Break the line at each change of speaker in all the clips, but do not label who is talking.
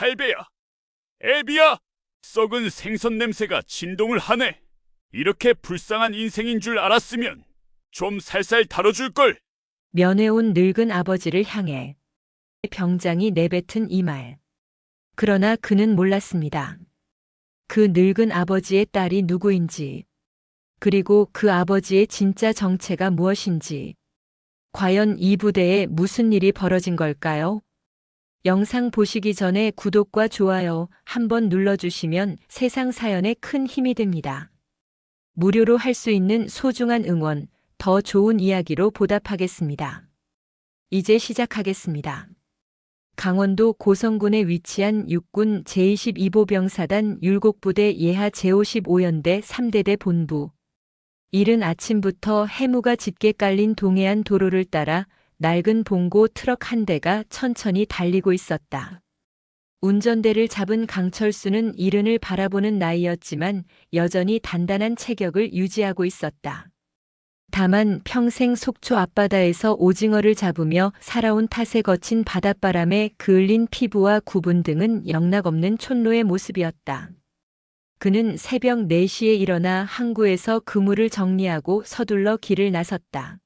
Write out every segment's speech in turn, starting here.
8배야. 애비야! 썩은 생선 냄새가 진동을 하네. 이렇게 불쌍한 인생인 줄 알았으면 좀 살살 다뤄줄걸.
면회 온 늙은 아버지를 향해 병장이 내뱉은 이 말. 그러나 그는 몰랐습니다. 그 늙은 아버지의 딸이 누구인지, 그리고 그 아버지의 진짜 정체가 무엇인지, 과연 이 부대에 무슨 일이 벌어진 걸까요? 영상 보시기 전에 구독과 좋아요 한번 눌러주시면 세상 사연에 큰 힘이 됩니다. 무료로 할 수 있는 소중한 응원, 더 좋은 이야기로 보답하겠습니다. 이제 시작하겠습니다. 강원도 고성군에 위치한 육군 제22보병사단 율곡부대 예하 제55연대 3대대 본부. 이른 아침부터 해무가 짙게 깔린 동해안 도로를 따라 낡은 봉고 트럭 한 대가 천천히 달리고 있었다. 운전대를 잡은 강철수는 이른을 바라보는 나이였지만 여전히 단단한 체격을 유지하고 있었다. 다만 평생 속초 앞바다에서 오징어를 잡으며 살아온 탓에 거친 바닷바람에 그을린 피부와 구분 등은 영락없는 촌노의 모습이었다. 그는 새벽 4시에 일어나 항구에서 그물을 정리하고 서둘러 길을 나섰다.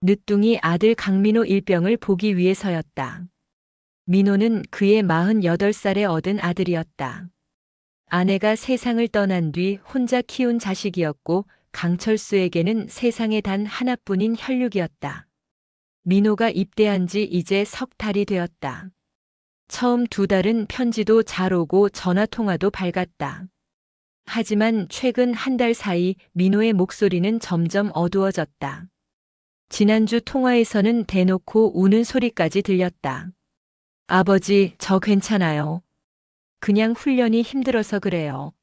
늦둥이 아들 강민호 일병을 보기 위해서였다. 민호는 그의 48살에 얻은 아들이었다. 아내가 세상을 떠난 뒤 혼자 키운 자식이었고 강철수에게는 세상에 단 하나뿐인 혈육이었다. 민호가 입대한 지 이제 석 달이 되었다. 처음 2달은 편지도 잘 오고 전화통화도 밝았다. 하지만 최근 한 달 사이 민호의 목소리는 점점 어두워졌다. 지난주 통화에서는 대놓고 우는 소리까지 들렸다. 아버지, 저 괜찮아요. 그냥 훈련이 힘들어서 그래요.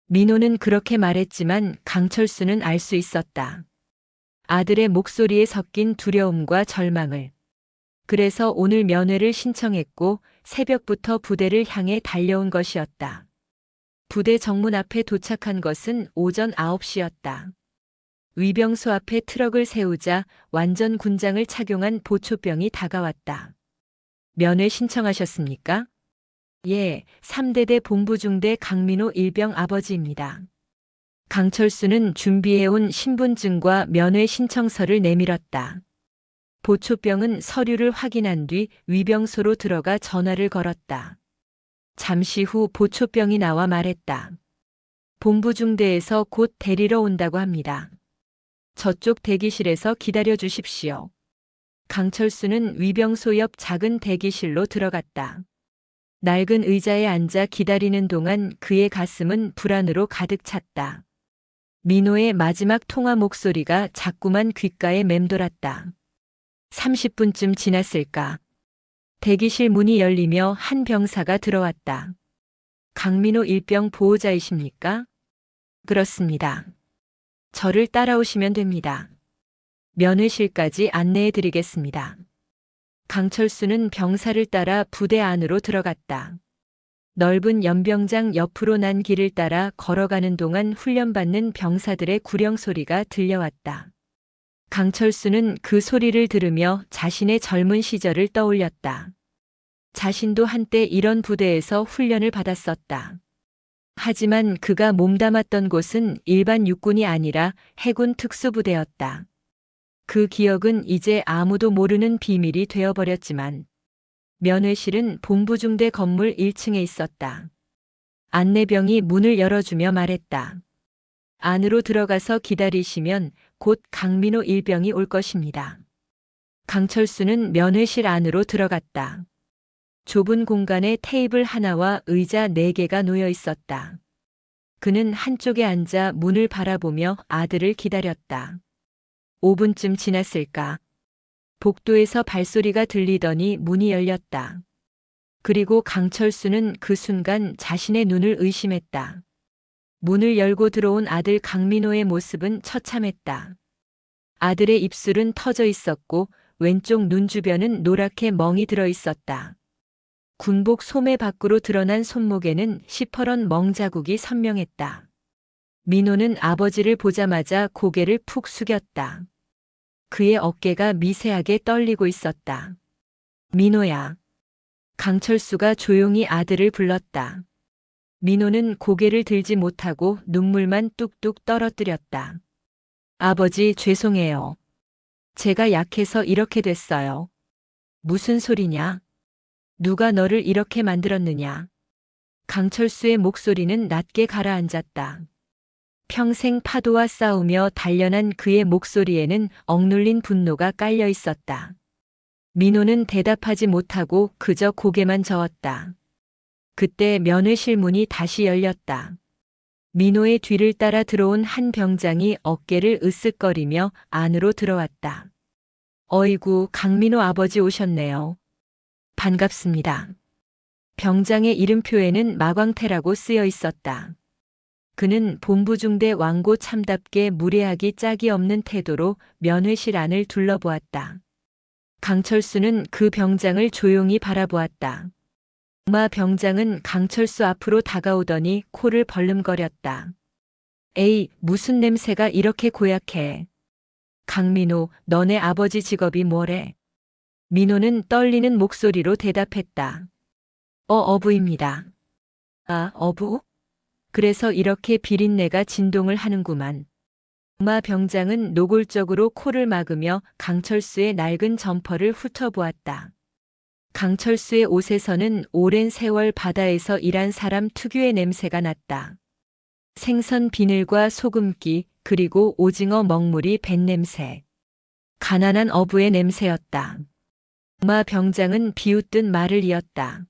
민호는 그렇게 말했지만 강철수는 알 수 있었다. 아들의 목소리에 섞인 두려움과 절망을. 그래서 오늘 면회를 신청했고 새벽부터 부대를 향해 달려온 것이었다. 부대 정문 앞에 도착한 것은 오전 9시였다. 위병소 앞에 트럭을 세우자 완전 군장을 착용한 보초병이 다가왔다. 면회 신청하셨습니까? 예, 3대대 본부중대 강민호 일병 아버지입니다. 강철수는 준비해온 신분증과 면회 신청서를 내밀었다. 보초병은 서류를 확인한 뒤 위병소로 들어가 전화를 걸었다. 잠시 후 보초병이 나와 말했다. 본부중대에서 곧 데리러 온다고 합니다. 저쪽 대기실에서 기다려 주십시오. 강철수는 위병소 옆 작은 대기실로 들어갔다. 낡은 의자에 앉아 기다리는 동안 그의 가슴은 불안으로 가득 찼다. 민호의 마지막 통화 목소리가 자꾸만 귓가에 맴돌았다. 30분쯤 지났을까? 대기실 문이 열리며 한 병사가 들어왔다. 강민호 일병 보호자이십니까? 그렇습니다. 저를 따라오시면 됩니다. 면회실까지 안내해 드리겠습니다. 강철수는 병사를 따라 부대 안으로 들어갔다. 넓은 연병장 옆으로 난 길을 따라 걸어가는 동안 훈련받는 병사들의 구령 소리가 들려왔다. 강철수는 그 소리를 들으며 자신의 젊은 시절을 떠올렸다. 자신도 한때 이런 부대에서 훈련을 받았었다. 하지만 그가 몸담았던 곳은 일반 육군이 아니라 해군 특수부대였다. 그 기억은 이제 아무도 모르는 비밀이 되어버렸지만 면회실은 본부중대 건물 1층에 있었다. 안내병이 문을 열어주며 말했다. 안으로 들어가서 기다리시면 곧 강민호 일병이 올 것입니다. 강철수는 면회실 안으로 들어갔다. 좁은 공간에 테이블 하나와 의자 4개가 놓여 있었다. 그는 한쪽에 앉아 문을 바라보며 아들을 기다렸다. 5분쯤 지났을까? 복도에서 발소리가 들리더니 문이 열렸다. 그리고 강철수는 그 순간 자신의 눈을 의심했다. 문을 열고 들어온 아들 강민호의 모습은 처참했다. 아들의 입술은 터져 있었고 왼쪽 눈 주변은 노랗게 멍이 들어 있었다. 군복 소매 밖으로 드러난 손목에는 시퍼런 멍자국이 선명했다. 민호는 아버지를 보자마자 고개를 푹 숙였다. 그의 어깨가 미세하게 떨리고 있었다. 민호야. 강철수가 조용히 아들을 불렀다. 민호는 고개를 들지 못하고 눈물만 뚝뚝 떨어뜨렸다. 아버지, 죄송해요. 제가 약해서 이렇게 됐어요. 무슨 소리냐? 누가 너를 이렇게 만들었느냐? 강철수의 목소리는 낮게 가라앉았다. 평생 파도와 싸우며 단련한 그의 목소리에는 억눌린 분노가 깔려 있었다. 민호는 대답하지 못하고 그저 고개만 저었다. 그때 면회실 문이 다시 열렸다. 민호의 뒤를 따라 들어온 한 병장이 어깨를 으쓱거리며 안으로 들어왔다. 어이구, 강민호 아버지 오셨네요. 반갑습니다. 병장의 이름표에는 마광태라고 쓰여 있었다. 그는 본부중대 왕고 참답게 무례하기 짝이 없는 태도로 면회실 안을 둘러보았다. 강철수는 그 병장을 조용히 바라보았다. 마 병장은 강철수 앞으로 다가오더니 코를 벌름거렸다. 에이, 무슨 냄새가 이렇게 고약해. 강민호, 너네 아버지 직업이 뭐래? 민호는 떨리는 목소리로 대답했다. 어부입니다. 아, 어부? 그래서 이렇게 비린내가 진동을 하는구만. 마 병장은 노골적으로 코를 막으며 강철수의 낡은 점퍼를 훑어보았다. 강철수의 옷에서는 오랜 세월 바다에서 일한 사람 특유의 냄새가 났다. 생선 비늘과 소금기, 그리고 오징어 먹물이 밴 냄새. 가난한 어부의 냄새였다. 마 병장은 비웃듯 말을 이었다.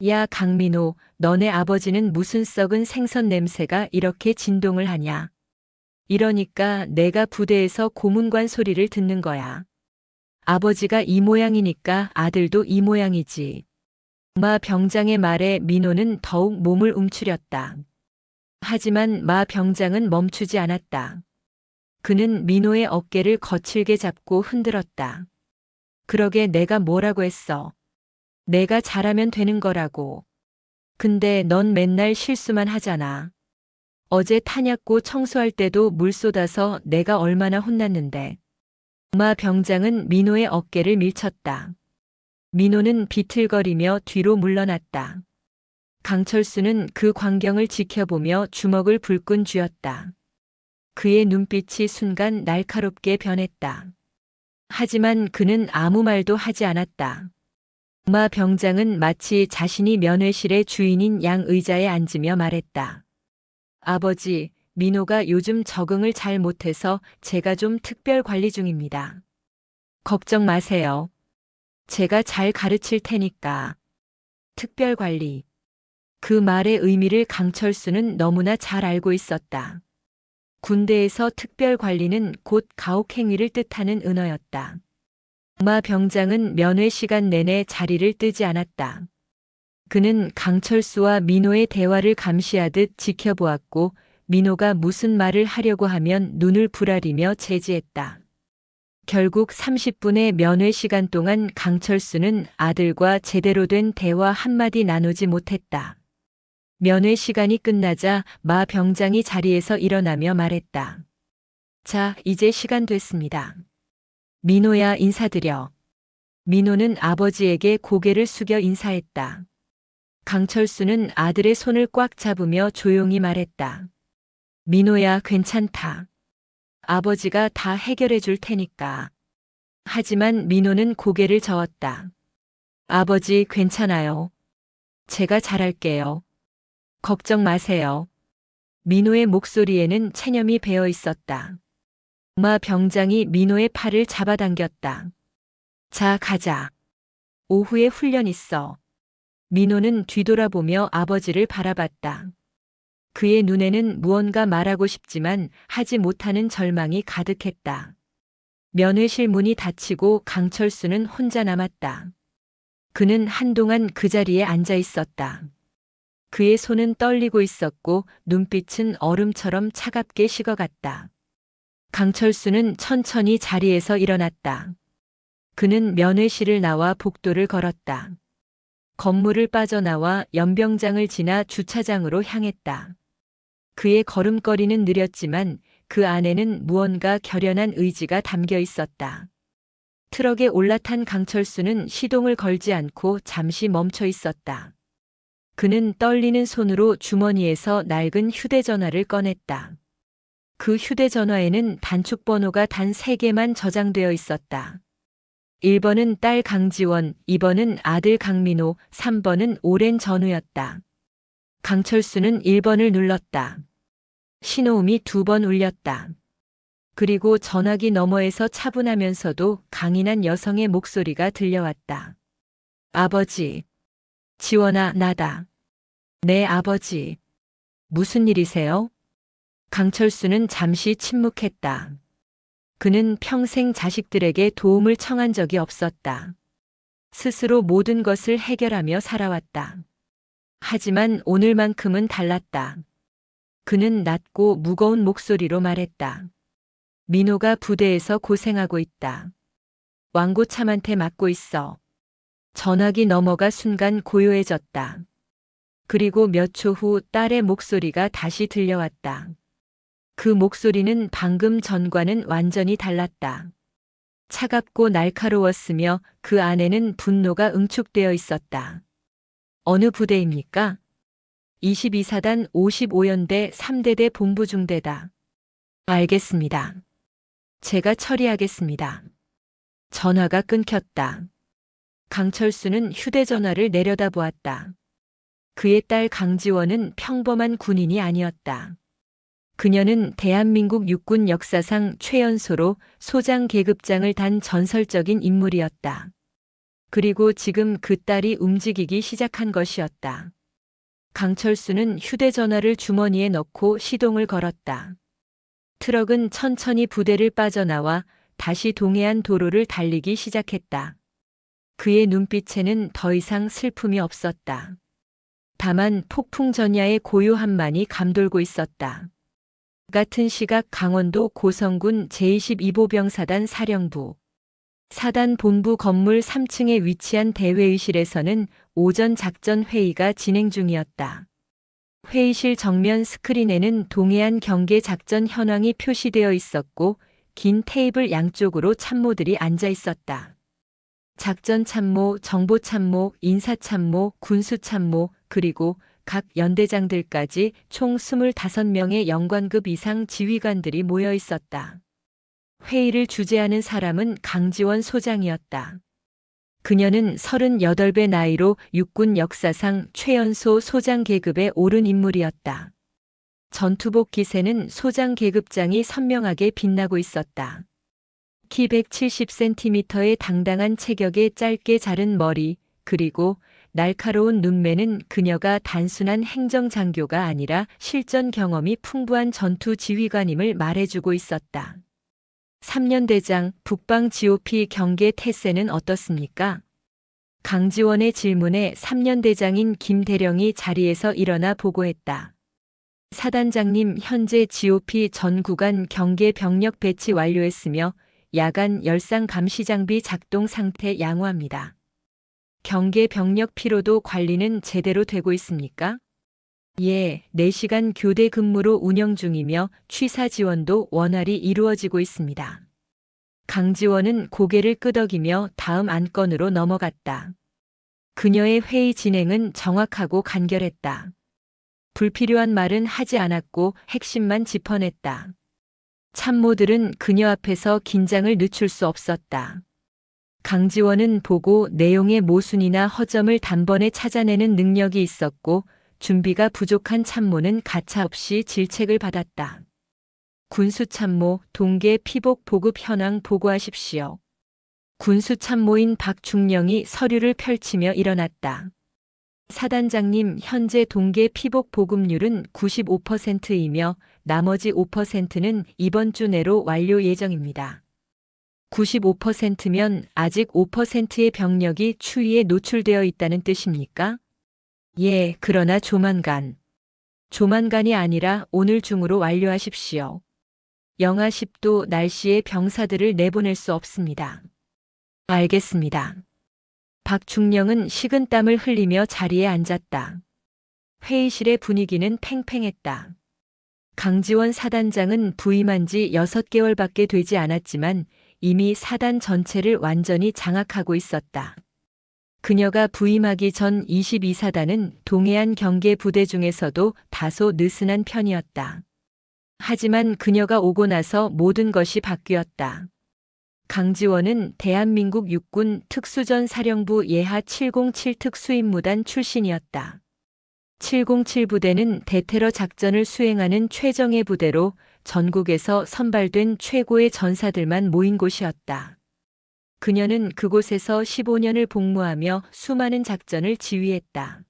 야, 강민호, 너네 아버지는 무슨 썩은 생선 냄새가 이렇게 진동을 하냐? 이러니까 내가 부대에서 고문관 소리를 듣는 거야. 아버지가 이 모양이니까 아들도 이 모양이지. 마 병장의 말에 민호는 더욱 몸을 움츠렸다. 하지만 마 병장은 멈추지 않았다. 그는 민호의 어깨를 거칠게 잡고 흔들었다. 그러게 내가 뭐라고 했어. 내가 잘하면 되는 거라고. 근데 넌 맨날 실수만 하잖아. 어제 탄약고 청소할 때도 물 쏟아서 내가 얼마나 혼났는데. 마 병장은 민호의 어깨를 밀쳤다. 민호는 비틀거리며 뒤로 물러났다. 강철수는 그 광경을 지켜보며 주먹을 불끈 쥐었다. 그의 눈빛이 순간 날카롭게 변했다. 하지만 그는 아무 말도 하지 않았다. 마 병장은 마치 자신이 면회실의 주인인 양 의자에 앉으며 말했다. 아버지, 민호가 요즘 적응을 잘 못해서 제가 좀 특별 관리 중입니다. 걱정 마세요. 제가 잘 가르칠 테니까. 특별 관리. 그 말의 의미를 강철수는 너무나 잘 알고 있었다. 군대에서 특별 관리는 곧 가혹행위를 뜻하는 은어였다. 마 병장은 면회 시간 내내 자리를 뜨지 않았다. 그는 강철수와 민호의 대화를 감시하듯 지켜보았고 민호가 무슨 말을 하려고 하면 눈을 부라리며 제지했다. 결국 30분의 면회 시간 동안 강철수는 아들과 제대로 된 대화 한마디 나누지 못했다. 면회 시간이 끝나자 마 병장이 자리에서 일어나며 말했다. 자, 이제 시간 됐습니다. 민호야, 인사드려. 민호는 아버지에게 고개를 숙여 인사했다. 강철수는 아들의 손을 꽉 잡으며 조용히 말했다. 민호야, 괜찮다. 아버지가 다 해결해 줄 테니까. 하지만 민호는 고개를 저었다. 아버지, 괜찮아요. 제가 잘할게요. 걱정 마세요. 민호의 목소리에는 체념이 배어 있었다. 마 병장이 민호의 팔을 잡아당겼다. 자, 가자. 오후에 훈련 있어. 민호는 뒤돌아보며 아버지를 바라봤다. 그의 눈에는 무언가 말하고 싶지만 하지 못하는 절망이 가득했다. 면회실 문이 닫히고 강철수는 혼자 남았다. 그는 한동안 그 자리에 앉아 있었다. 그의 손은 떨리고 있었고 눈빛은 얼음처럼 차갑게 식어갔다. 강철수는 천천히 자리에서 일어났다. 그는 면회실을 나와 복도를 걸었다. 건물을 빠져나와 연병장을 지나 주차장으로 향했다. 그의 걸음걸이는 느렸지만 그 안에는 무언가 결연한 의지가 담겨 있었다. 트럭에 올라탄 강철수는 시동을 걸지 않고 잠시 멈춰 있었다. 그는 떨리는 손으로 주머니에서 낡은 휴대전화를 꺼냈다. 그 휴대전화에는 단축번호가 단 3개만 저장되어 있었다. 1번은 딸 강지원, 2번은 아들 강민호, 3번은 오랜 전우였다. 강철수는 1번을 눌렀다. 신호음이 2번 울렸다. 그리고 전화기 너머에서 차분하면서도 강인한 여성의 목소리가 들려왔다. 아버지. 지원아, 나다. 네, 아버지. 무슨 일이세요? 강철수는 잠시 침묵했다. 그는 평생 자식들에게 도움을 청한 적이 없었다. 스스로 모든 것을 해결하며 살아왔다. 하지만 오늘만큼은 달랐다. 그는 낮고 무거운 목소리로 말했다. 민호가 부대에서 고생하고 있다. 왕고참한테 맞고 있어. 전화기 넘어가 순간 고요해졌다. 그리고 몇 초 후 딸의 목소리가 다시 들려왔다. 그 목소리는 방금 전과는 완전히 달랐다. 차갑고 날카로웠으며 그 안에는 분노가 응축되어 있었다. 어느 부대입니까? 22사단 55연대 3대대 본부중대다. 알겠습니다. 제가 처리하겠습니다. 전화가 끊겼다. 강철수는 휴대전화를 내려다보았다. 그의 딸 강지원은 평범한 군인이 아니었다. 그녀는 대한민국 육군 역사상 최연소로 소장 계급장을 단 전설적인 인물이었다. 그리고 지금 그 딸이 움직이기 시작한 것이었다. 강철수는 휴대전화를 주머니에 넣고 시동을 걸었다. 트럭은 천천히 부대를 빠져나와 다시 동해안 도로를 달리기 시작했다. 그의 눈빛에는 더 이상 슬픔이 없었다. 다만 폭풍 전야의 고요함만이 감돌고 있었다. 같은 시각 강원도 고성군 제22보병사단 사령부 사단 본부 건물 3층에 위치한 대회의실에서는 오전 작전 회의가 진행 중이었다. 회의실 정면 스크린에는 동해안 경계 작전 현황이 표시되어 있었고 긴 테이블 양쪽으로 참모들이 앉아 있었다. 작전 참모, 정보 참모, 인사 참모, 군수 참모, 그리고 각 연대장들까지 총 25명의 영관급 이상 지휘관들이 모여 있었다. 회의를 주재하는 사람은 강지원 소장이었다. 그녀는 38배 나이로 육군 역사상 최연소 소장 계급에 오른 인물이었다. 전투복 기세는 소장 계급장이 선명하게 빛나고 있었다. 키 170cm의 당당한 체격에 짧게 자른 머리, 그리고 날카로운 눈매는 그녀가 단순한 행정장교가 아니라 실전 경험이 풍부한 전투 지휘관임을 말해주고 있었다. 3년 대장 북방 GOP 경계 태세는 어떻습니까? 강지원의 질문에 3년 대장인 김 대령이 자리에서 일어나 보고했다. 사단장님, 현재 GOP 전 구간 경계 병력 배치 완료했으며 야간 열상 감시 장비 작동 상태 양호합니다. 경계 병력 피로도 관리는 제대로 되고 있습니까? 예, 4시간 교대 근무로 운영 중이며 취사 지원도 원활히 이루어지고 있습니다. 강지원은 고개를 끄덕이며 다음 안건으로 넘어갔다. 그녀의 회의 진행은 정확하고 간결했다. 불필요한 말은 하지 않았고 핵심만 짚어냈다. 참모들은 그녀 앞에서 긴장을 늦출 수 없었다. 강지원은 보고 내용의 모순이나 허점을 단번에 찾아내는 능력이 있었고 준비가 부족한 참모는 가차없이 질책을 받았다. 군수참모, 동계 피복 보급 현황 보고하십시오. 군수참모인 박중령이 서류를 펼치며 일어났다. 사단장님, 현재 동계 피복 보급률은 95%이며 나머지 5%는 이번 주 내로 완료 예정입니다. 95%면 아직 5%의 병력이 추위에 노출되어 있다는 뜻입니까? 예, 그러나 조만간. 조만간이 아니라 오늘 중으로 완료하십시오. 영하 10도 날씨에 병사들을 내보낼 수 없습니다. 알겠습니다. 박중령은 식은땀을 흘리며 자리에 앉았다. 회의실의 분위기는 팽팽했다. 강지원 사단장은 부임한 지 6개월밖에 되지 않았지만 이미 사단 전체를 완전히 장악하고 있었다. 그녀가 부임하기 전 22사단은 동해안 경계 부대 중에서도 다소 느슨한 편이었다. 하지만 그녀가 오고 나서 모든 것이 바뀌었다. 강지원은 대한민국 육군 특수전 사령부 예하 707 특수임무단 출신이었다. 707 부대는 대테러 작전을 수행하는 최정예 부대로 전국에서 선발된 최고의 전사들만 모인 곳이었다. 그녀는 그곳에서 15년을 복무하며 수많은 작전을 지휘했다.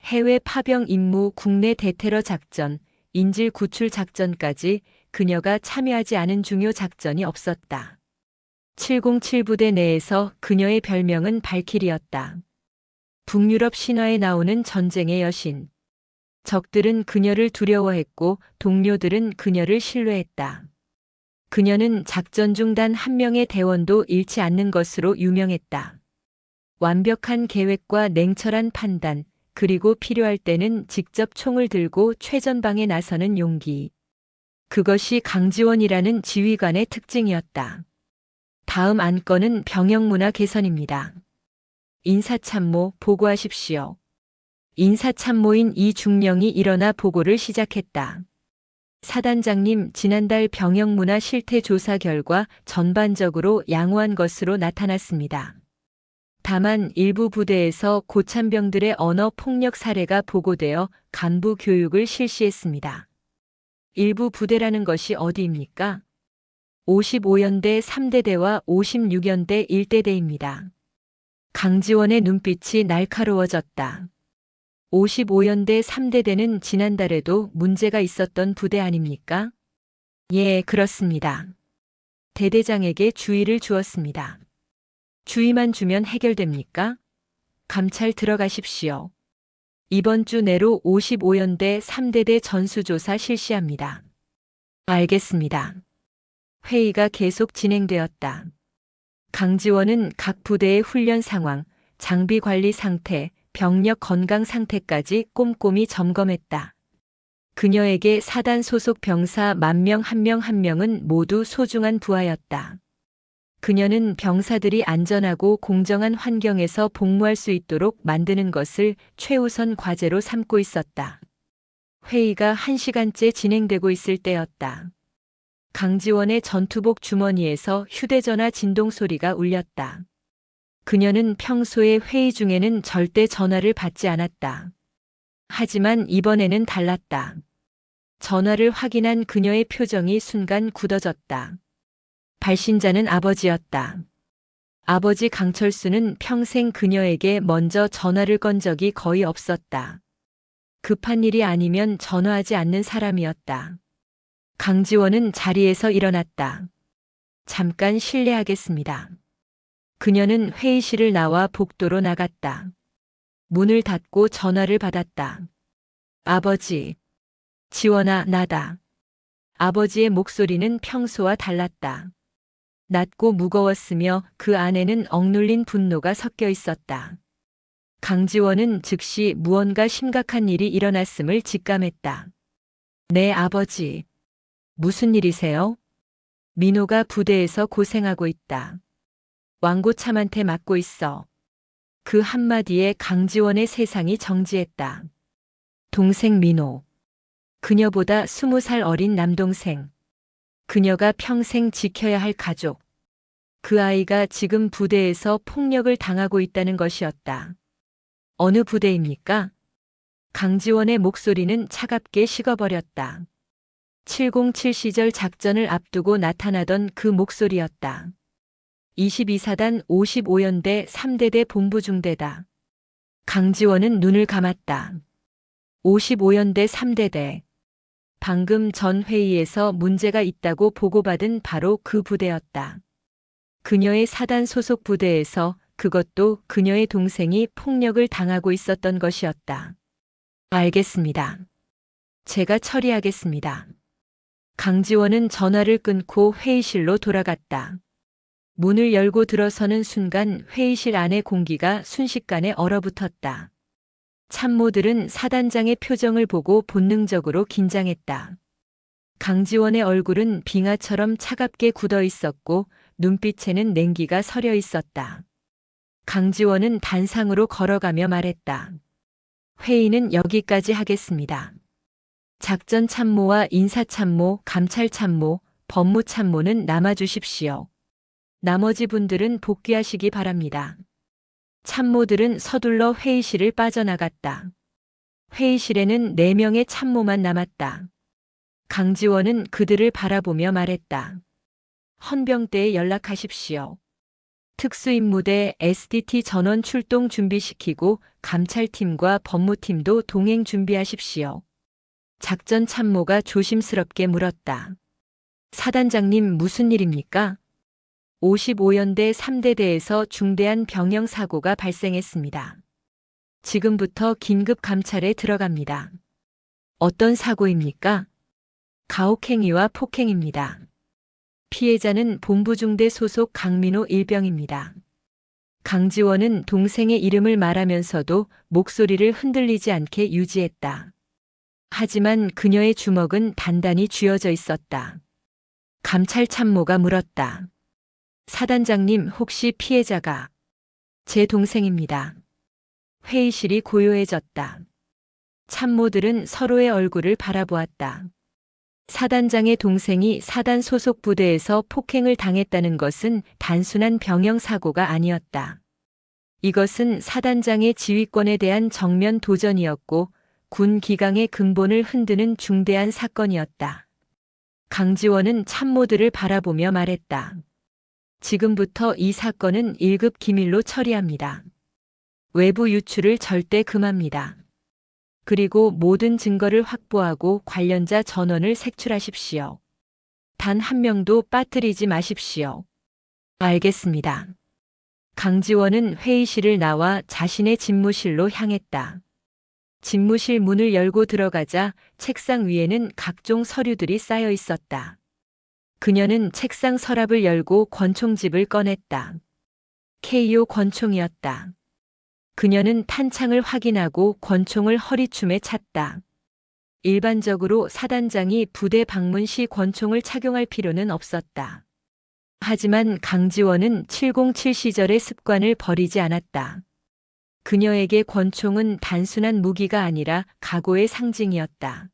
해외 파병 임무, 국내 대테러 작전, 인질 구출 작전까지 그녀가 참여하지 않은 중요 작전이 없었다. 707 부대 내에서 그녀의 별명은 발키리였다. 북유럽 신화에 나오는 전쟁의 여신. 적들은 그녀를 두려워했고 동료들은 그녀를 신뢰했다. 그녀는 작전 중 단 한 명의 대원도 잃지 않는 것으로 유명했다. 완벽한 계획과 냉철한 판단, 그리고 필요할 때는 직접 총을 들고 최전방에 나서는 용기. 그것이 강지원이라는 지휘관의 특징이었다. 다음 안건은 병영문화 개선입니다. 인사참모 보고하십시오. 인사참모인 이중령이 일어나 보고를 시작했다. 사단장님, 지난달 병영문화 실태 조사 결과 전반적으로 양호한 것으로 나타났습니다. 다만 일부 부대에서 고참병들의 언어 폭력 사례가 보고되어 간부 교육을 실시했습니다. 일부 부대라는 것이 어디입니까? 55연대 3대대와 56연대 1대대입니다. 강지원의 눈빛이 날카로워졌다. 55연대 3대대는 지난달에도 문제가 있었던 부대 아닙니까? 예, 그렇습니다. 대대장에게 주의를 주었습니다. 주의만 주면 해결됩니까? 감찰 들어가십시오. 이번 주 내로 55연대 3대대 전수조사 실시합니다. 알겠습니다. 회의가 계속 진행되었다. 강지원은 각 부대의 훈련 상황, 장비 관리 상태, 병력 건강 상태까지 꼼꼼히 점검했다. 그녀에게 사단 소속 병사 10,000명 한 명 한 명은 모두 소중한 부하였다. 그녀는 병사들이 안전하고 공정한 환경에서 복무할 수 있도록 만드는 것을 최우선 과제로 삼고 있었다. 회의가 1시간째 진행되고 있을 때였다. 강지원의 전투복 주머니에서 휴대전화 진동 소리가 울렸다. 그녀는 평소에 회의 중에는 절대 전화를 받지 않았다. 하지만 이번에는 달랐다. 전화를 확인한 그녀의 표정이 순간 굳어졌다. 발신자는 아버지였다. 아버지 강철수는 평생 그녀에게 먼저 전화를 건 적이 거의 없었다. 급한 일이 아니면 전화하지 않는 사람이었다. 강지원은 자리에서 일어났다. 잠깐 실례하겠습니다. 그녀는 회의실을 나와 복도로 나갔다. 문을 닫고 전화를 받았다. 아버지. 지원아, 나다. 아버지의 목소리는 평소와 달랐다. 낮고 무거웠으며 그 안에는 억눌린 분노가 섞여 있었다. 강지원은 즉시 무언가 심각한 일이 일어났음을 직감했다. 네, 아버지. 무슨 일이세요? 민호가 부대에서 고생하고 있다. 왕고참한테 맞고 있어. 그 한마디에 강지원의 세상이 정지했다. 동생 민호. 그녀보다 20살 어린 남동생. 그녀가 평생 지켜야 할 가족. 그 아이가 지금 부대에서 폭력을 당하고 있다는 것이었다. 어느 부대입니까? 강지원의 목소리는 차갑게 식어버렸다. 707 시절 작전을 앞두고 나타나던 그 목소리였다. 22사단 55연대 3대대 본부중대다. 강지원은 눈을 감았다. 55연대 3대대. 방금 전 회의에서 문제가 있다고 보고받은 바로 그 부대였다. 그녀의 사단 소속 부대에서 그것도 그녀의 동생이 폭력을 당하고 있었던 것이었다. 알겠습니다. 제가 처리하겠습니다. 강지원은 전화를 끊고 회의실로 돌아갔다. 문을 열고 들어서는 순간 회의실 안의 공기가 순식간에 얼어붙었다. 참모들은 사단장의 표정을 보고 본능적으로 긴장했다. 강지원의 얼굴은 빙하처럼 차갑게 굳어 있었고 눈빛에는 냉기가 서려 있었다. 강지원은 단상으로 걸어가며 말했다. 회의는 여기까지 하겠습니다. 작전참모와 인사참모, 감찰참모, 법무참모는 남아주십시오. 나머지 분들은 복귀하시기 바랍니다. 참모들은 서둘러 회의실을 빠져나갔다. 회의실에는 4명의 참모만 남았다. 강지원은 그들을 바라보며 말했다. 헌병대에 연락하십시오. 특수임무대 SDT 전원 출동 준비시키고 감찰팀과 법무팀도 동행 준비하십시오. 작전 참모가 조심스럽게 물었다. 사단장님 무슨 일입니까? 55연대 3대대에서 중대한 병영 사고가 발생했습니다. 지금부터 긴급 감찰에 들어갑니다. 어떤 사고입니까? 가혹행위와 폭행입니다. 피해자는 본부중대 소속 강민호 일병입니다. 강지원은 동생의 이름을 말하면서도 목소리를 흔들리지 않게 유지했다. 하지만 그녀의 주먹은 단단히 쥐어져 있었다. 감찰 참모가 물었다. 사단장님 혹시 피해자가? 제 동생입니다. 회의실이 고요해졌다. 참모들은 서로의 얼굴을 바라보았다. 사단장의 동생이 사단 소속 부대에서 폭행을 당했다는 것은 단순한 병영 사고가 아니었다. 이것은 사단장의 지휘권에 대한 정면 도전이었고 군 기강의 근본을 흔드는 중대한 사건이었다. 강지원은 참모들을 바라보며 말했다. 지금부터 이 사건은 1급 기밀로 처리합니다. 외부 유출을 절대 금합니다. 그리고 모든 증거를 확보하고 관련자 전원을 색출하십시오. 단 한 명도 빠뜨리지 마십시오. 알겠습니다. 강지원은 회의실을 나와 자신의 집무실로 향했다. 집무실 문을 열고 들어가자 책상 위에는 각종 서류들이 쌓여 있었다. 그녀는 책상 서랍을 열고 권총집을 꺼냈다. KO 권총이었다. 그녀는 탄창을 확인하고 권총을 허리춤에 찼다. 일반적으로 사단장이 부대 방문 시 권총을 착용할 필요는 없었다. 하지만 강지원은 707 시절의 습관을 버리지 않았다. 그녀에게 권총은 단순한 무기가 아니라 각오의 상징이었다.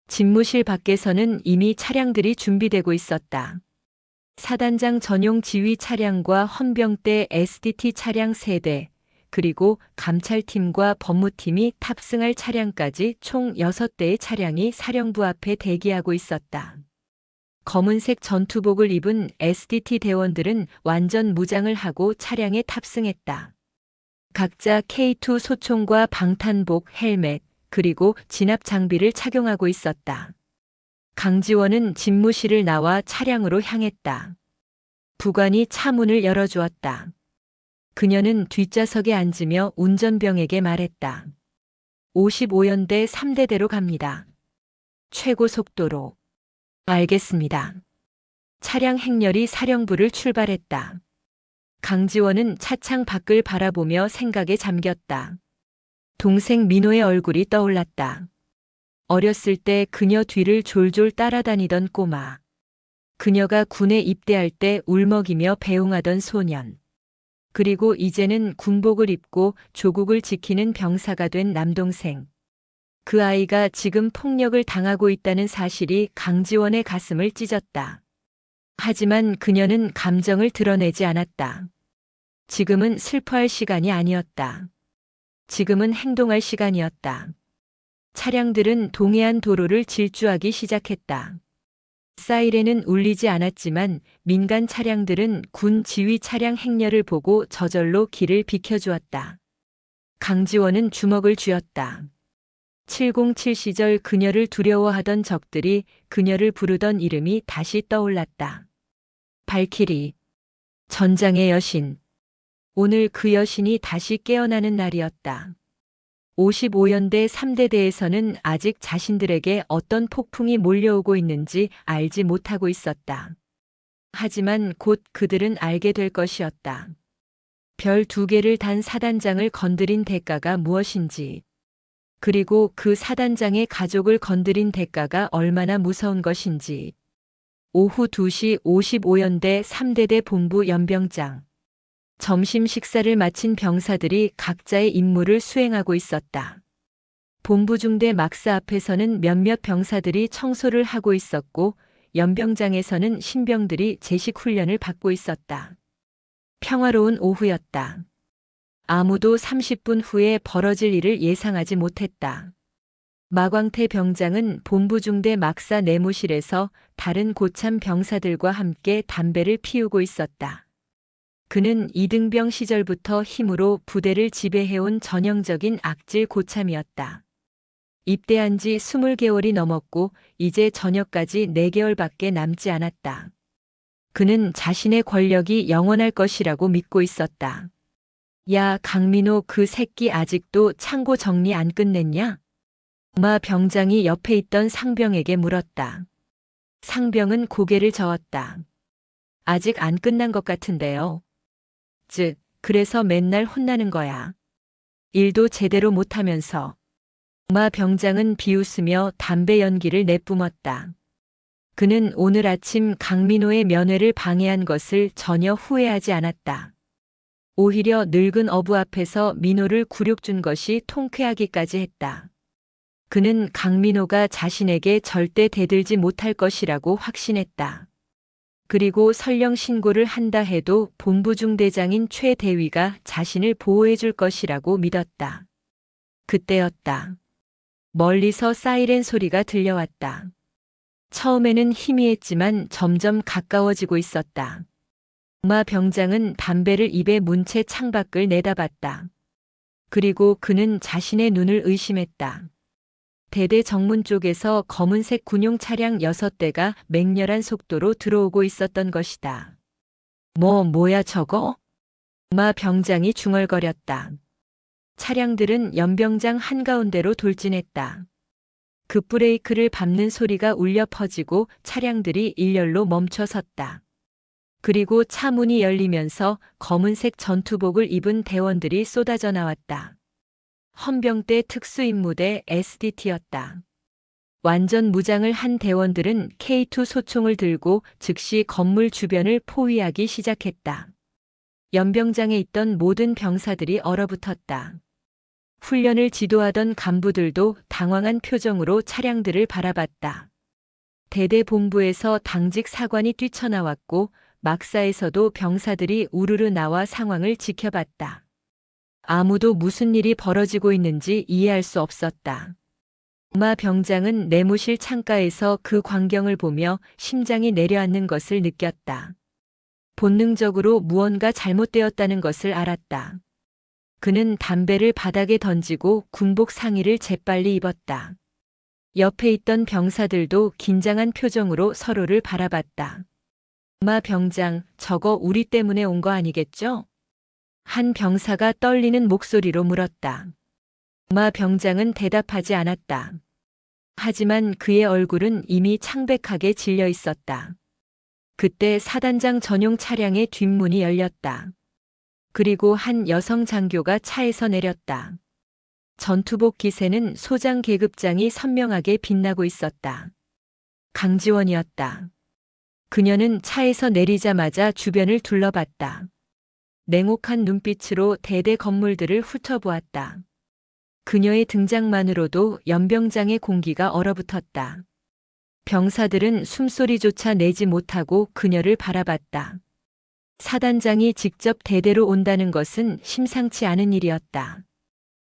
집무실 밖에서는 이미 차량들이 준비되고 있었다. 사단장 전용 지휘 차량과 헌병대 SDT 차량 3대, 그리고 감찰팀과 법무팀이 탑승할 차량까지 총 6대의 차량이 사령부 앞에 대기하고 있었다. 검은색 전투복을 입은 SDT 대원들은 완전 무장을 하고 차량에 탑승했다. 각자 K2 소총과 방탄복, 헬멧, 그리고 진압 장비를 착용하고 있었다. 강지원은 집무실을 나와 차량으로 향했다. 부관이 차 문을 열어주었다. 그녀는 뒷좌석에 앉으며 운전병에게 말했다. 55연대 3대대로 갑니다. 최고 속도로. 알겠습니다. 차량 행렬이 사령부를 출발했다. 강지원은 차창 밖을 바라보며 생각에 잠겼다. 동생 민호의 얼굴이 떠올랐다. 어렸을 때 그녀 뒤를 졸졸 따라다니던 꼬마. 그녀가 군에 입대할 때 울먹이며 배웅하던 소년. 그리고 이제는 군복을 입고 조국을 지키는 병사가 된 남동생. 그 아이가 지금 폭력을 당하고 있다는 사실이 강지원의 가슴을 찢었다. 하지만 그녀는 감정을 드러내지 않았다. 지금은 슬퍼할 시간이 아니었다. 지금은 행동할 시간이었다. 차량들은 동해안 도로를 질주하기 시작했다. 사이렌은 울리지 않았지만 민간 차량들은 군 지휘 차량 행렬을 보고 저절로 길을 비켜주었다. 강지원은 주먹을 쥐었다. 707 시절 그녀를 두려워하던 적들이 그녀를 부르던 이름이 다시 떠올랐다. 발키리, 전장의 여신. 오늘 그 여신이 다시 깨어나는 날이었다. 55연대 3대대에서는 아직 자신들에게 어떤 폭풍이 몰려오고 있는지 알지 못하고 있었다. 하지만 곧 그들은 알게 될 것이었다. 별 2개를 단 사단장을 건드린 대가가 무엇인지, 그리고 그 사단장의 가족을 건드린 대가가 얼마나 무서운 것인지. 오후 2시 55연대 3대대 본부 연병장. 점심 식사를 마친 병사들이 각자의 임무를 수행하고 있었다. 본부 중대 막사 앞에서는 몇몇 병사들이 청소를 하고 있었고 연병장에서는 신병들이 제식 훈련을 받고 있었다. 평화로운 오후였다. 아무도 30분 후에 벌어질 일을 예상하지 못했다. 마광태 병장은 본부 중대 막사 내무실에서 다른 고참 병사들과 함께 담배를 피우고 있었다. 그는 이등병 시절부터 힘으로 부대를 지배해온 전형적인 악질 고참이었다. 입대한 지 20개월이 넘었고 이제 전역까지 4개월밖에 남지 않았다. 그는 자신의 권력이 영원할 것이라고 믿고 있었다. 야, 강민호 그 새끼 아직도 창고 정리 안 끝냈냐? 마 병장이 옆에 있던 상병에게 물었다. 상병은 고개를 저었다. 아직 안 끝난 것 같은데요. 그래서 맨날 혼나는 거야. 일도 제대로 못하면서. 마 병장은 비웃으며 담배 연기를 내뿜었다. 그는 오늘 아침 강민호의 면회를 방해한 것을 전혀 후회하지 않았다. 오히려 늙은 어부 앞에서 민호를 굴욕준 것이 통쾌하기까지 했다. 그는 강민호가 자신에게 절대 대들지 못할 것이라고 확신했다. 그리고 설령 신고를 한다 해도 본부 중대장인 최 대위가 자신을 보호해 줄 것이라고 믿었다. 그때였다. 멀리서 사이렌 소리가 들려왔다. 처음에는 희미했지만 점점 가까워지고 있었다. 마 병장은 담배를 입에 문 채 창밖을 내다봤다. 그리고 그는 자신의 눈을 의심했다. 대대 정문 쪽에서 검은색 군용 차량 6대가 맹렬한 속도로 들어오고 있었던 것이다. 뭐야 저거? 마 병장이 중얼거렸다. 차량들은 연병장 한가운데로 돌진했다. 급브레이크를 밟는 소리가 울려 퍼지고 차량들이 일렬로 멈춰 섰다. 그리고 차 문이 열리면서 검은색 전투복을 입은 대원들이 쏟아져 나왔다. 헌병대 특수임무대 SDT였다. 완전 무장을 한 대원들은 K2 소총을 들고 즉시 건물 주변을 포위하기 시작했다. 연병장에 있던 모든 병사들이 얼어붙었다. 훈련을 지도하던 간부들도 당황한 표정으로 차량들을 바라봤다. 대대 본부에서 당직 사관이 뛰쳐나왔고 막사에서도 병사들이 우르르 나와 상황을 지켜봤다. 아무도 무슨 일이 벌어지고 있는지 이해할 수 없었다. 마 병장은 내무실 창가에서 그 광경을 보며 심장이 내려앉는 것을 느꼈다. 본능적으로 무언가 잘못되었다는 것을 알았다. 그는 담배를 바닥에 던지고 군복 상의를 재빨리 입었다. 옆에 있던 병사들도 긴장한 표정으로 서로를 바라봤다. 마 병장, 저거 우리 때문에 온 거 아니겠죠? 한 병사가 떨리는 목소리로 물었다. 마 병장은 대답하지 않았다. 하지만 그의 얼굴은 이미 창백하게 질려 있었다. 그때 사단장 전용 차량의 뒷문이 열렸다. 그리고 한 여성 장교가 차에서 내렸다. 전투복 기세는 소장 계급장이 선명하게 빛나고 있었다. 강지원이었다. 그녀는 차에서 내리자마자 주변을 둘러봤다. 냉혹한 눈빛으로 대대 건물들을 훑어보았다. 그녀의 등장만으로도 연병장의 공기가 얼어붙었다. 병사들은 숨소리조차 내지 못하고 그녀를 바라봤다. 사단장이 직접 대대로 온다는 것은 심상치 않은 일이었다.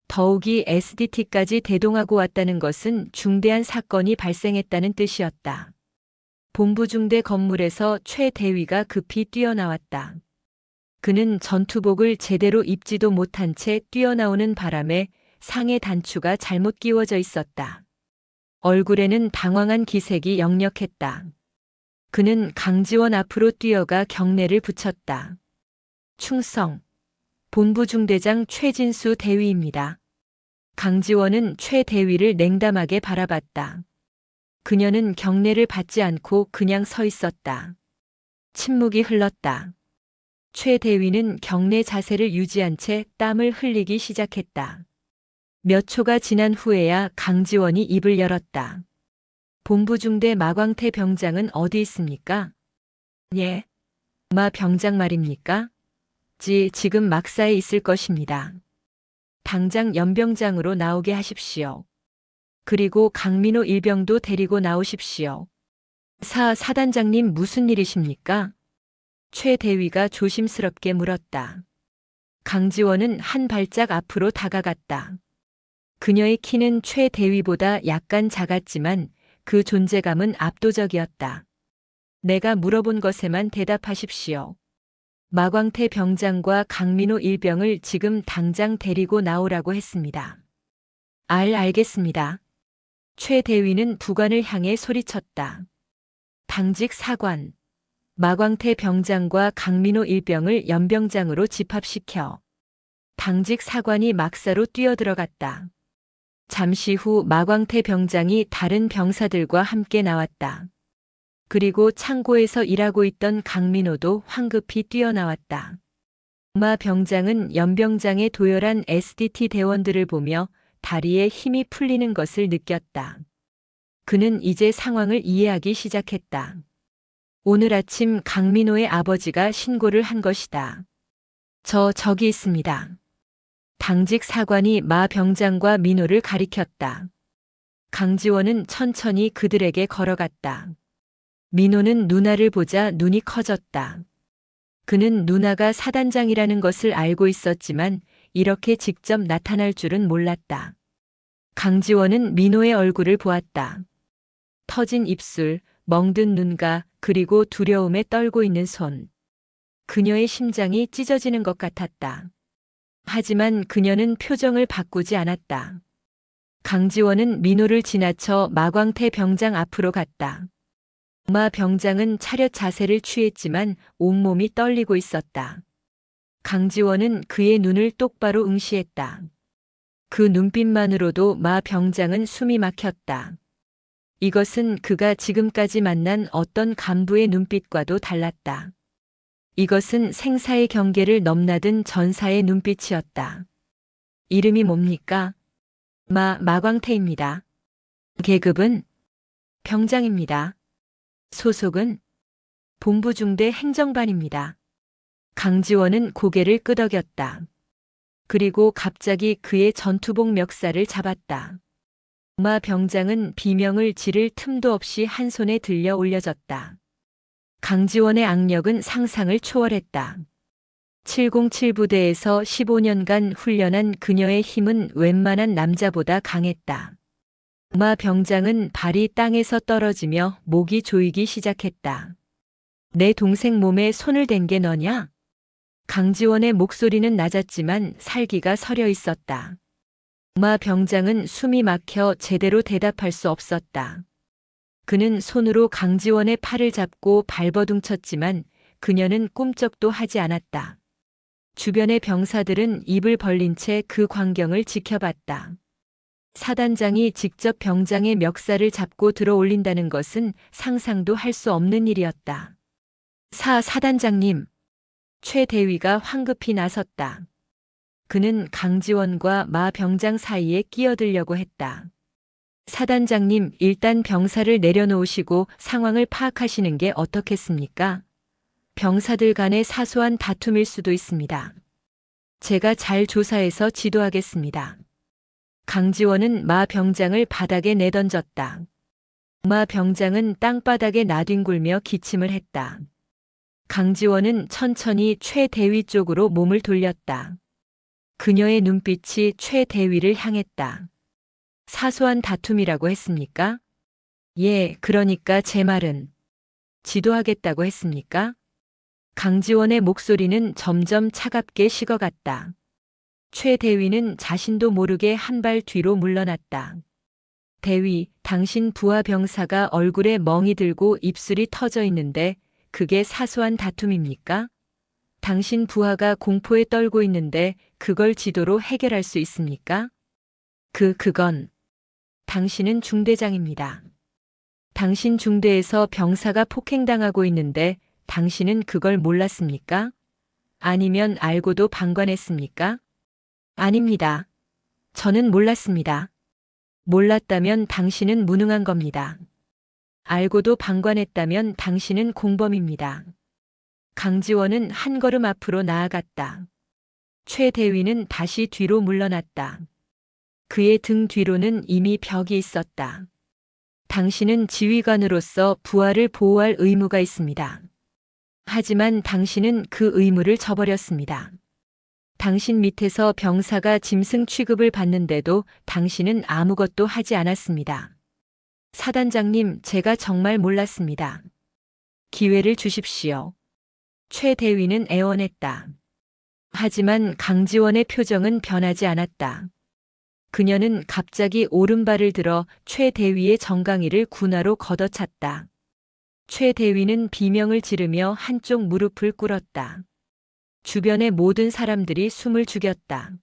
더욱이 SDT까지 대동하고 왔다는 것은 중대한 사건이 발생했다는 뜻이었다. 본부 중대 건물에서 최 대위가 급히 뛰어나왔다. 그는 전투복을 제대로 입지도 못한 채 뛰어나오는 바람에 상의 단추가 잘못 끼워져 있었다. 얼굴에는 당황한 기색이 역력했다. 그는 강지원 앞으로 뛰어가 경례를 붙였다. 충성. 본부 중대장 최진수 대위입니다. 강지원은 최 대위를 냉담하게 바라봤다. 그녀는 경례를 받지 않고 그냥 서 있었다. 침묵이 흘렀다. 최 대위는 경례 자세를 유지한 채 땀을 흘리기 시작했다. 몇 초가 지난 후에야 강지원이 입을 열었다. 본부중대 마광태 병장은 어디 있습니까? 예. 마 병장 말입니까? 지금 막사에 있을 것입니다. 당장 연병장으로 나오게 하십시오. 그리고 강민호 일병도 데리고 나오십시오. 사단장님 무슨 일이십니까? 최 대위가 조심스럽게 물었다. 강지원은 한 발짝 앞으로 다가갔다. 그녀의 키는 최 대위보다 약간 작았지만 그 존재감은 압도적이었다. 내가 물어본 것에만 대답하십시오. 마광태 병장과 강민호 일병을 지금 당장 데리고 나오라고 했습니다. 알겠습니다. 최 대위는 부관을 향해 소리쳤다. 당직 사관. 마광태 병장과 강민호 일병을 연병장으로 집합시켜. 당직 사관이 막사로 뛰어들어갔다. 잠시 후 마광태 병장이 다른 병사들과 함께 나왔다. 그리고 창고에서 일하고 있던 강민호도 황급히 뛰어나왔다. 마 병장은 연병장의 도열한 SDT 대원들을 보며 다리에 힘이 풀리는 것을 느꼈다. 그는 이제 상황을 이해하기 시작했다. 오늘 아침 강민호의 아버지가 신고를 한 것이다. 저기 있습니다. 당직 사관이 마 병장과 민호를 가리켰다. 강지원은 천천히 그들에게 걸어갔다. 민호는 누나를 보자 눈이 커졌다. 그는 누나가 사단장이라는 것을 알고 있었지만 이렇게 직접 나타날 줄은 몰랐다. 강지원은 민호의 얼굴을 보았다. 터진 입술, 멍든 눈가, 그리고 두려움에 떨고 있는 손. 그녀의 심장이 찢어지는 것 같았다. 하지만 그녀는 표정을 바꾸지 않았다. 강지원은 민호를 지나쳐 마광태 병장 앞으로 갔다. 마 병장은 차렷 자세를 취했지만 온몸이 떨리고 있었다. 강지원은 그의 눈을 똑바로 응시했다. 그 눈빛만으로도 마 병장은 숨이 막혔다. 이것은 그가 지금까지 만난 어떤 간부의 눈빛과도 달랐다. 이것은 생사의 경계를 넘나든 전사의 눈빛이었다. 이름이 뭡니까? 마광태입니다. 계급은? 병장입니다. 소속은? 본부중대 행정반입니다. 강지원은 고개를 끄덕였다. 그리고 갑자기 그의 전투복 멱살을 잡았다. 마 병장은 비명을 지를 틈도 없이 한 손에 들려 올려졌다. 강지원의 악력은 상상을 초월했다. 707 부대에서 15년간 훈련한 그녀의 힘은 웬만한 남자보다 강했다. 마 병장은 발이 땅에서 떨어지며 목이 조이기 시작했다. 내 동생 몸에 손을 댄 게 너냐? 강지원의 목소리는 낮았지만 살기가 서려 있었다. 마 병장은 숨이 막혀 제대로 대답할 수 없었다. 그는 손으로 강지원의 팔을 잡고 발버둥쳤지만 그녀는 꿈쩍도 하지 않았다. 주변의 병사들은 입을 벌린 채 그 광경을 지켜봤다. 사단장이 직접 병장의 멱살을 잡고 들어 올린다는 것은 상상도 할 수 없는 일이었다. 사단장님. 최 대위가 황급히 나섰다. 그는 강지원과 마 병장 사이에 끼어들려고 했다. 사단장님, 일단 병사를 내려놓으시고 상황을 파악하시는 게 어떻겠습니까? 병사들 간의 사소한 다툼일 수도 있습니다. 제가 잘 조사해서 지도하겠습니다. 강지원은 마 병장을 바닥에 내던졌다. 마 병장은 땅바닥에 나뒹굴며 기침을 했다. 강지원은 천천히 최 대위 쪽으로 몸을 돌렸다. 그녀의 눈빛이 최 대위를 향했다. 사소한 다툼이라고 했습니까? 예, 그러니까 제 말은 지도하겠다고 했습니까? 강지원의 목소리는 점점 차갑게 식어갔다. 최 대위는 자신도 모르게 한 발 뒤로 물러났다. 대위, 당신 부하 병사가 얼굴에 멍이 들고 입술이 터져 있는데 그게 사소한 다툼입니까? 당신 부하가 공포에 떨고 있는데 그걸 지도로 해결할 수 있습니까? 그건 당신은 중대장입니다. 당신 중대에서 병사가 폭행당하고 있는데 당신은 그걸 몰랐습니까? 아니면 알고도 방관했습니까? 아닙니다. 저는 몰랐습니다. 몰랐다면 당신은 무능한 겁니다. 알고도 방관했다면 당신은 공범입니다. 강지원은 한 걸음 앞으로 나아갔다. 최 대위는 다시 뒤로 물러났다. 그의 등 뒤로는 이미 벽이 있었다. 당신은 지휘관으로서 부하를 보호할 의무가 있습니다. 하지만 당신은 그 의무를 저버렸습니다. 당신 밑에서 병사가 짐승 취급을 받는데도 당신은 아무것도 하지 않았습니다. 사단장님, 제가 정말 몰랐습니다. 기회를 주십시오. 최 대위는 애원했다. 하지만 강지원의 표정은 변하지 않았다. 그녀는 갑자기 오른발을 들어 최 대위의 정강이를 군화로 걷어찼다. 최 대위는 비명을 지르며 한쪽 무릎을 꿇었다. 주변의 모든 사람들이 숨을 죽였다.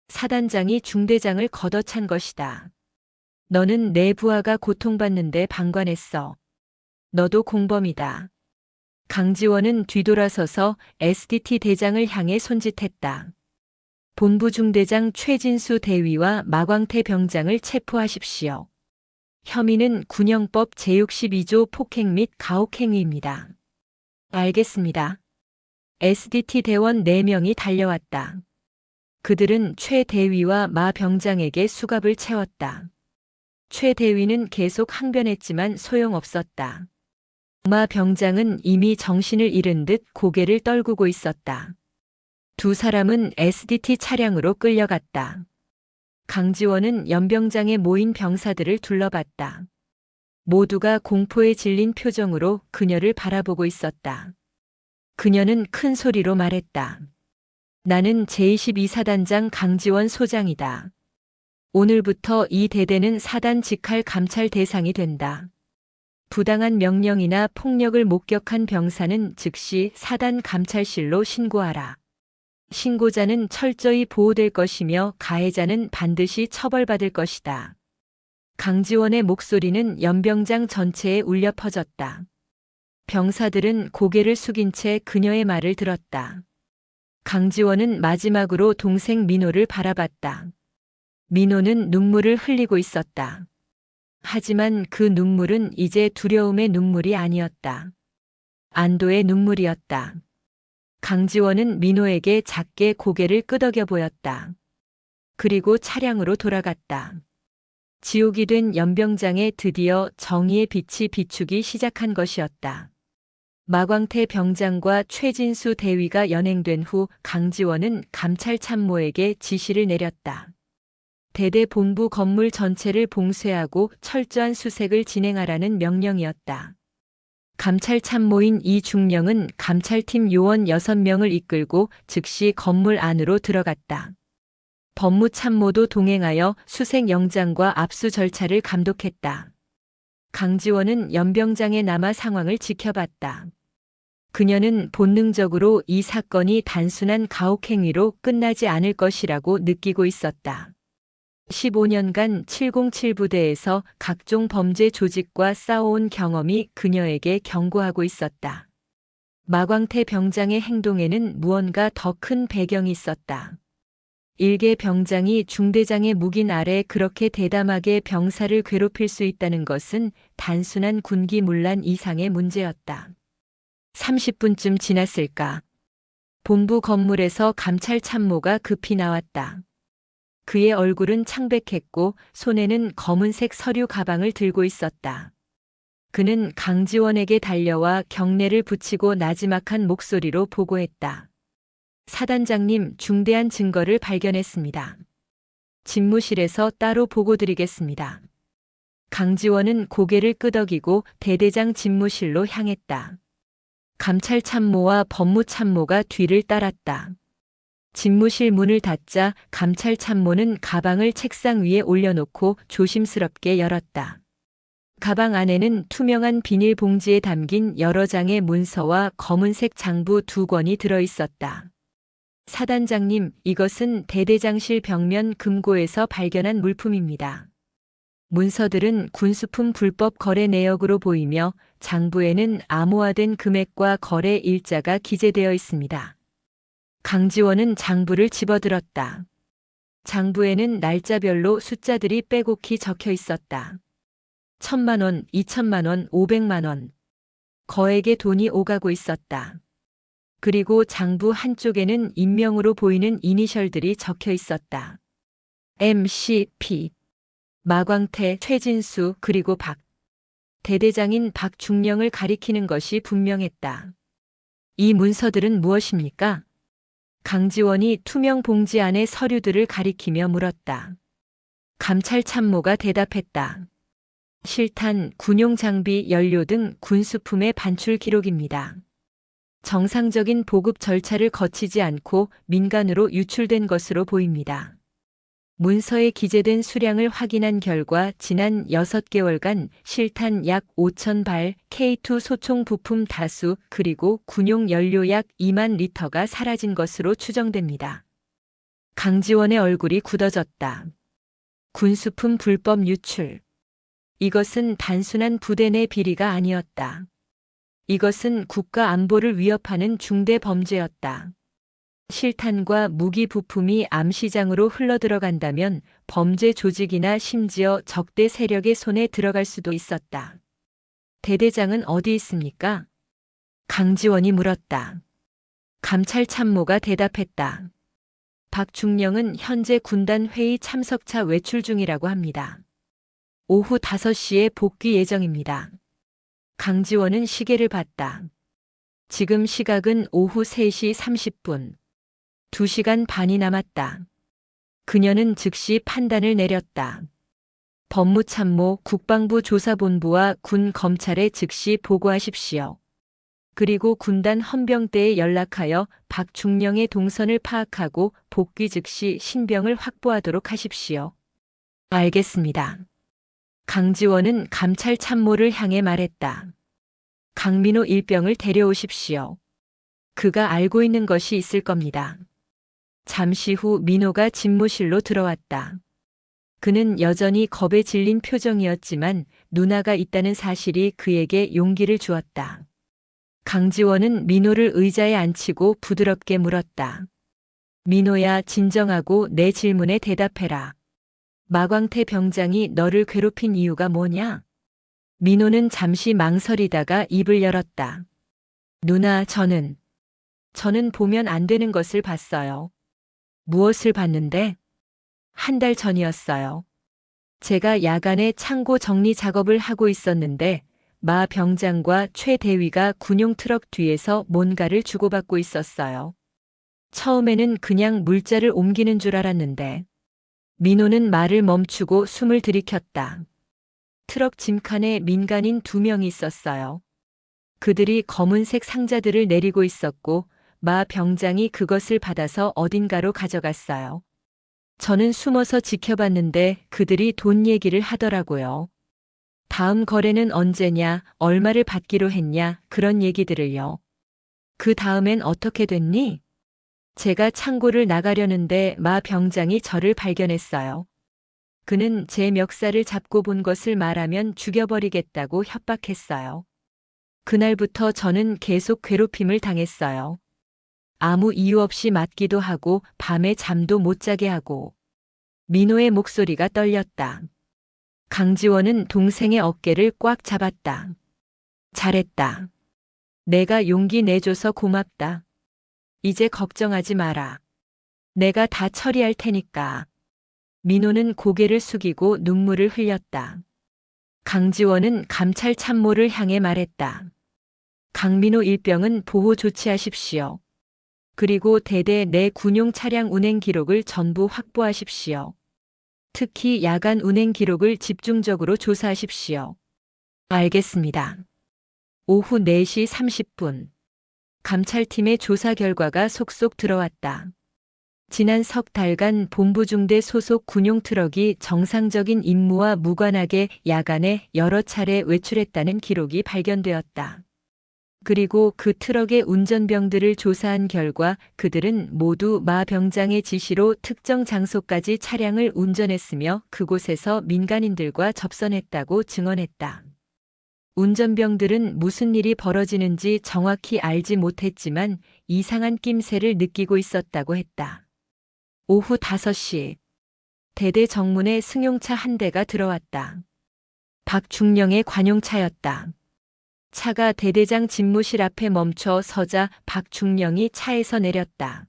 사단장이 중대장을 걷어찬 것이다. 너는 내 부하가 고통받는데 방관했어. 너도 공범이다. 강지원은 뒤돌아서서 SDT 대장을 향해 손짓했다. 본부 중대장 최진수 대위와 마광태 병장을 체포하십시오. 혐의는 군형법 제62조 폭행 및 가혹행위입니다. 알겠습니다. SDT 대원 4명이 달려왔다. 그들은 최 대위와 마 병장에게 수갑을 채웠다. 최 대위는 계속 항변했지만 소용없었다. 마 병장은 이미 정신을 잃은 듯 고개를 떨구고 있었다. 두 사람은 SDT 차량으로 끌려갔다. 강지원은 연병장에 모인 병사들을 둘러봤다. 모두가 공포에 질린 표정으로 그녀를 바라보고 있었다. 그녀는 큰 소리로 말했다. 나는 제22사단장 강지원 소장이다. 오늘부터 이 대대는 사단 직할 감찰 대상이 된다. 부당한 명령이나 폭력을 목격한 병사는 즉시 사단 감찰실로 신고하라. 신고자는 철저히 보호될 것이며 가해자는 반드시 처벌받을 것이다. 강지원의 목소리는 연병장 전체에 울려 퍼졌다. 병사들은 고개를 숙인 채 그녀의 말을 들었다. 강지원은 마지막으로 동생 민호를 바라봤다. 민호는 눈물을 흘리고 있었다. 하지만 그 눈물은 이제 두려움의 눈물이 아니었다. 안도의 눈물이었다. 강지원은 민호에게 작게 고개를 끄덕여 보였다. 그리고 차량으로 돌아갔다. 지옥이 된 연병장에 드디어 정의의 빛이 비추기 시작한 것이었다. 마광태 병장과 최진수 대위가 연행된 후 강지원은 감찰 참모에게 지시를 내렸다. 대대 본부 건물 전체를 봉쇄하고 철저한 수색을 진행하라는 명령이었다. 감찰 참모인 이중령은 감찰팀 요원 6명을 이끌고 즉시 건물 안으로 들어갔다. 법무참모도 동행하여 수색 영장과 압수 절차를 감독했다. 강지원은 연병장에 남아 상황을 지켜봤다. 그녀는 본능적으로 이 사건이 단순한 가혹행위로 끝나지 않을 것이라고 느끼고 있었다. 15년간 707부대에서 각종 범죄 조직과 싸워온 경험이 그녀에게 경고하고 있었다. 마광태 병장의 행동에는 무언가 더 큰 배경이 있었다. 일개 병장이 중대장의 묵인 아래 그렇게 대담하게 병사를 괴롭힐 수 있다는 것은 단순한 군기문란 이상의 문제였다. 30분쯤 지났을까. 본부 건물에서 감찰 참모가 급히 나왔다. 그의 얼굴은 창백했고 손에는 검은색 서류 가방을 들고 있었다. 그는 강지원에게 달려와 경례를 붙이고 나지막한 목소리로 보고했다. 사단장님, 중대한 증거를 발견했습니다. 집무실에서 따로 보고드리겠습니다. 강지원은 고개를 끄덕이고 대대장 집무실로 향했다. 감찰 참모와 법무 참모가 뒤를 따랐다. 집무실 문을 닫자 감찰 참모는 가방을 책상 위에 올려놓고 조심스럽게 열었다. 가방 안에는 투명한 비닐봉지에 담긴 여러 장의 문서와 검은색 장부 2권이 들어있었다. 사단장님, 이것은 대대장실 벽면 금고에서 발견한 물품입니다. 문서들은 군수품 불법 거래 내역으로 보이며 장부에는 암호화된 금액과 거래 일자가 기재되어 있습니다. 강지원은 장부를 집어들었다. 장부에는 날짜별로 숫자들이 빼곡히 적혀 있었다. 1,000만 원, 2천만 원, 500만 원. 거액의 돈이 오가고 있었다. 그리고 장부 한쪽에는 인명으로 보이는 이니셜들이 적혀 있었다. MCP. 마광태, 최진수, 그리고 박. 대대장인 박중령을 가리키는 것이 분명했다. 이 문서들은 무엇입니까? 강지원이 투명 봉지 안의 서류들을 가리키며 물었다. 감찰 참모가 대답했다. 실탄, 군용 장비, 연료 등 군수품의 반출 기록입니다. 정상적인 보급 절차를 거치지 않고 민간으로 유출된 것으로 보입니다. 문서에 기재된 수량을 확인한 결과 지난 6개월간 실탄 약 5,000발, K2 소총 부품 다수, 그리고 군용 연료 약 2만 리터가 사라진 것으로 추정됩니다. 강지원의 얼굴이 굳어졌다. 군수품 불법 유출. 이것은 단순한 부대 내 비리가 아니었다. 이것은 국가 안보를 위협하는 중대 범죄였다. 실탄과 무기 부품이 암시장으로 흘러들어간다면 범죄 조직이나 심지어 적대 세력의 손에 들어갈 수도 있었다. 대대장은 어디 있습니까? 강지원이 물었다. 감찰 참모가 대답했다. 박중령은 현재 군단 회의 참석차 외출 중이라고 합니다. 오후 5시에 복귀 예정입니다. 강지원은 시계를 봤다. 지금 시각은 오후 3시 30분. 2시간 반이 남았다. 그녀는 즉시 판단을 내렸다. 법무참모, 국방부 조사본부와 군 검찰에 즉시 보고하십시오. 그리고 군단 헌병대에 연락하여 박중령의 동선을 파악하고 복귀 즉시 신병을 확보하도록 하십시오. 알겠습니다. 강지원은 감찰 참모를 향해 말했다. 강민호 일병을 데려오십시오. 그가 알고 있는 것이 있을 겁니다. 잠시 후 민호가 집무실로 들어왔다. 그는 여전히 겁에 질린 표정이었지만 누나가 있다는 사실이 그에게 용기를 주었다. 강지원은 민호를 의자에 앉히고 부드럽게 물었다. 민호야, 진정하고 내 질문에 대답해라. 마광태 병장이 너를 괴롭힌 이유가 뭐냐? 민호는 잠시 망설이다가 입을 열었다. 누나, 저는 보면 안 되는 것을 봤어요. 무엇을 봤는데? 한 달 전이었어요. 제가 야간에 창고 정리 작업을 하고 있었는데 마 병장과 최 대위가 군용 트럭 뒤에서 뭔가를 주고받고 있었어요. 처음에는 그냥 물자를 옮기는 줄 알았는데 민호는 말을 멈추고 숨을 들이켰다. 트럭 짐칸에 민간인 2명이 있었어요. 그들이 검은색 상자들을 내리고 있었고 마 병장이 그것을 받아서 어딘가로 가져갔어요. 저는 숨어서 지켜봤는데 그들이 돈 얘기를 하더라고요. 다음 거래는 언제냐, 얼마를 받기로 했냐, 그런 얘기들을요. 그 다음엔 어떻게 됐니? 제가 창고를 나가려는데 마 병장이 저를 발견했어요. 그는 제 멱살을 잡고 본 것을 말하면 죽여버리겠다고 협박했어요. 그날부터 저는 계속 괴롭힘을 당했어요. 아무 이유 없이 맞기도 하고 밤에 잠도 못 자게 하고. 민호의 목소리가 떨렸다. 강지원은 동생의 어깨를 꽉 잡았다. 잘했다. 내가 용기 내줘서 고맙다. 이제 걱정하지 마라. 내가 다 처리할 테니까. 민호는 고개를 숙이고 눈물을 흘렸다. 강지원은 감찰 참모를 향해 말했다. 강민호 일병은 보호 조치하십시오. 그리고 대대 내 군용 차량 운행 기록을 전부 확보하십시오. 특히 야간 운행 기록을 집중적으로 조사하십시오. 알겠습니다. 오후 4시 30분. 감찰팀의 조사 결과가 속속 들어왔다. 지난 석 달간 본부중대 소속 군용 트럭이 정상적인 임무와 무관하게 야간에 여러 차례 외출했다는 기록이 발견되었다. 그리고 그 트럭의 운전병들을 조사한 결과 그들은 모두 마 병장의 지시로 특정 장소까지 차량을 운전했으며 그곳에서 민간인들과 접선했다고 증언했다. 운전병들은 무슨 일이 벌어지는지 정확히 알지 못했지만 이상한 낌새를 느끼고 있었다고 했다. 오후 5시. 대대 정문에 승용차 한 대가 들어왔다. 박중령의 관용차였다. 차가 대대장 집무실 앞에 멈춰 서자 박중령이 차에서 내렸다.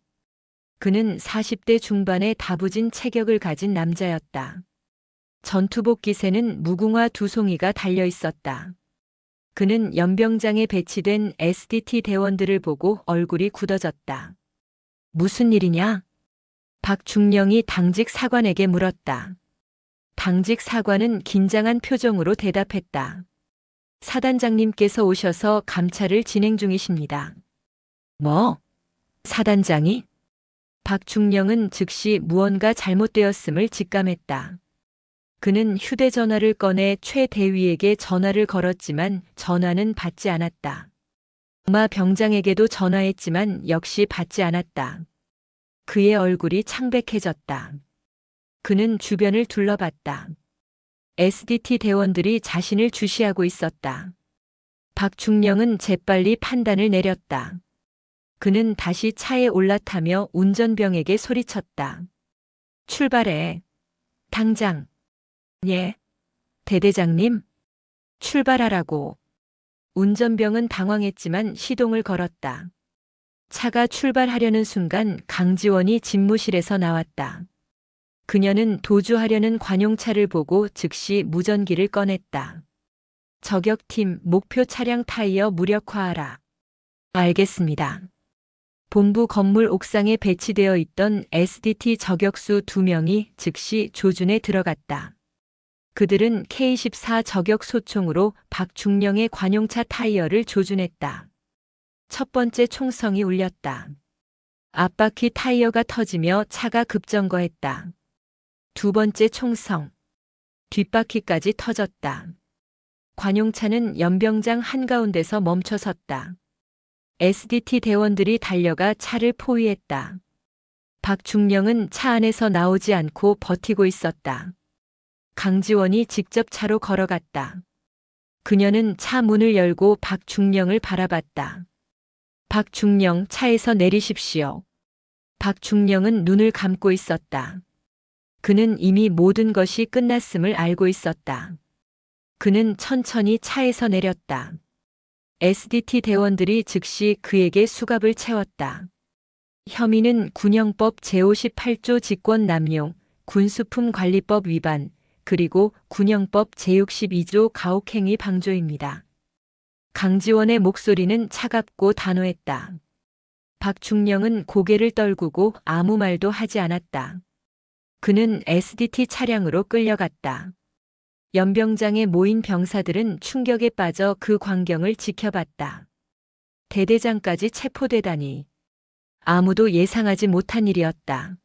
그는 40대 중반의 다부진 체격을 가진 남자였다. 전투복 기세는 무궁화 두 송이가 달려 있었다. 그는 연병장에 배치된 SDT 대원들을 보고 얼굴이 굳어졌다. 무슨 일이냐? 박중령이 당직 사관에게 물었다. 당직 사관은 긴장한 표정으로 대답했다. 사단장님께서 오셔서 감찰을 진행 중이십니다. 뭐? 사단장이? 박중령은 즉시 무언가 잘못되었음을 직감했다. 그는 휴대전화를 꺼내 최 대위에게 전화를 걸었지만 전화는 받지 않았다. 마 병장에게도 전화했지만 역시 받지 않았다. 그의 얼굴이 창백해졌다. 그는 주변을 둘러봤다. SDT 대원들이 자신을 주시하고 있었다. 박중령은 재빨리 판단을 내렸다. 그는 다시 차에 올라타며 운전병에게 소리쳤다. 출발해. 당장. 예. 대대장님. 출발하라고. 운전병은 당황했지만 시동을 걸었다. 차가 출발하려는 순간 강지원이 집무실에서 나왔다. 그녀는 도주하려는 관용차를 보고 즉시 무전기를 꺼냈다. 저격팀 목표 차량 타이어 무력화하라. 알겠습니다. 본부 건물 옥상에 배치되어 있던 SDT 저격수 2명이 즉시 조준에 들어갔다. 그들은 K14 저격 소총으로 박중령의 관용차 타이어를 조준했다. 첫 번째 총성이 울렸다. 앞바퀴 타이어가 터지며 차가 급정거했다. 두 번째 총성. 뒷바퀴까지 터졌다. 관용차는 연병장 한가운데서 멈춰섰다. SDT 대원들이 달려가 차를 포위했다. 박중령은 차 안에서 나오지 않고 버티고 있었다. 강지원이 직접 차로 걸어갔다. 그녀는 차 문을 열고 박중령을 바라봤다. 박중령, 차에서 내리십시오. 박중령은 눈을 감고 있었다. 그는 이미 모든 것이 끝났음을 알고 있었다. 그는 천천히 차에서 내렸다. SDT 대원들이 즉시 그에게 수갑을 채웠다. 혐의는 군형법 제58조 직권 남용, 군수품 관리법 위반, 그리고 군형법 제62조 가혹행위 방조입니다. 강지원의 목소리는 차갑고 단호했다. 박중령은 고개를 떨구고 아무 말도 하지 않았다. 그는 SDT 차량으로 끌려갔다. 연병장에 모인 병사들은 충격에 빠져 그 광경을 지켜봤다. 대대장까지 체포되다니. 아무도 예상하지 못한 일이었다.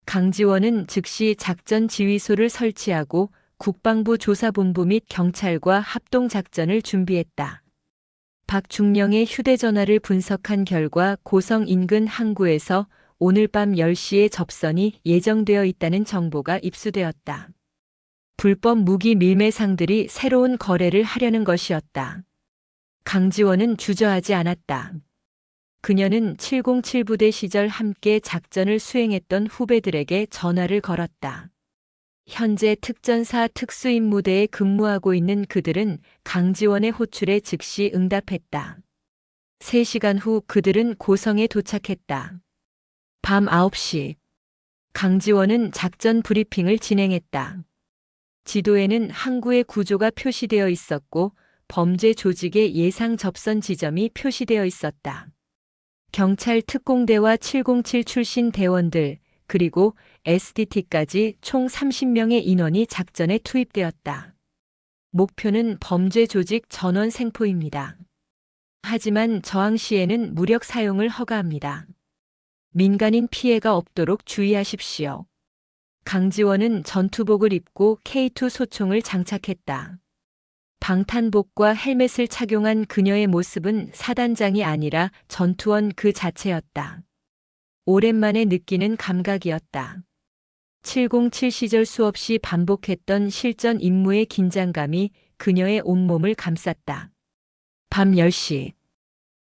강지원은 즉시 작전 지휘소를 설치하고 국방부 조사본부 및 경찰과 합동작전을 준비했다. 박중령의 휴대전화를 분석한 결과 고성 인근 항구에서 오늘 밤 10시에 접선이 예정되어 있다는 정보가 입수되었다. 불법 무기 밀매상들이 새로운 거래를 하려는 것이었다. 강지원은 주저하지 않았다. 그녀는 707부대 시절 함께 작전을 수행했던 후배들에게 전화를 걸었다. 현재 특전사 특수임무대에 근무하고 있는 그들은 강지원의 호출에 즉시 응답했다. 3시간 후 그들은 고성에 도착했다. 밤 9시. 강지원은 작전 브리핑을 진행했다. 지도에는 항구의 구조가 표시되어 있었고 범죄 조직의 예상 접선 지점이 표시되어 있었다. 경찰 특공대와 707 출신 대원들, 그리고 SDT까지 총 30명의 인원이 작전에 투입되었다. 목표는 범죄 조직 전원 생포입니다. 하지만 저항 시에는 무력 사용을 허가합니다. 민간인 피해가 없도록 주의하십시오. 강지원은 전투복을 입고 K2 소총을 장착했다. 방탄복과 헬멧을 착용한 그녀의 모습은 사단장이 아니라 전투원 그 자체였다. 오랜만에 느끼는 감각이었다. 707 시절 수없이 반복했던 실전 임무의 긴장감이 그녀의 온몸을 감쌌다. 밤 10시.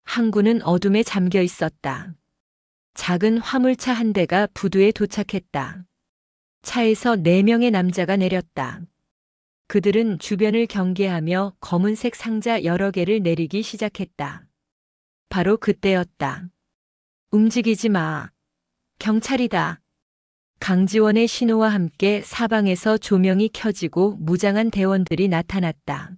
항구는 어둠에 잠겨 있었다. 작은 화물차 한 대가 부두에 도착했다. 차에서 4명의 남자가 내렸다. 그들은 주변을 경계하며 검은색 상자 여러 개를 내리기 시작했다. 바로 그때였다. 움직이지 마. 경찰이다. 강지원의 신호와 함께 사방에서 조명이 켜지고 무장한 대원들이 나타났다.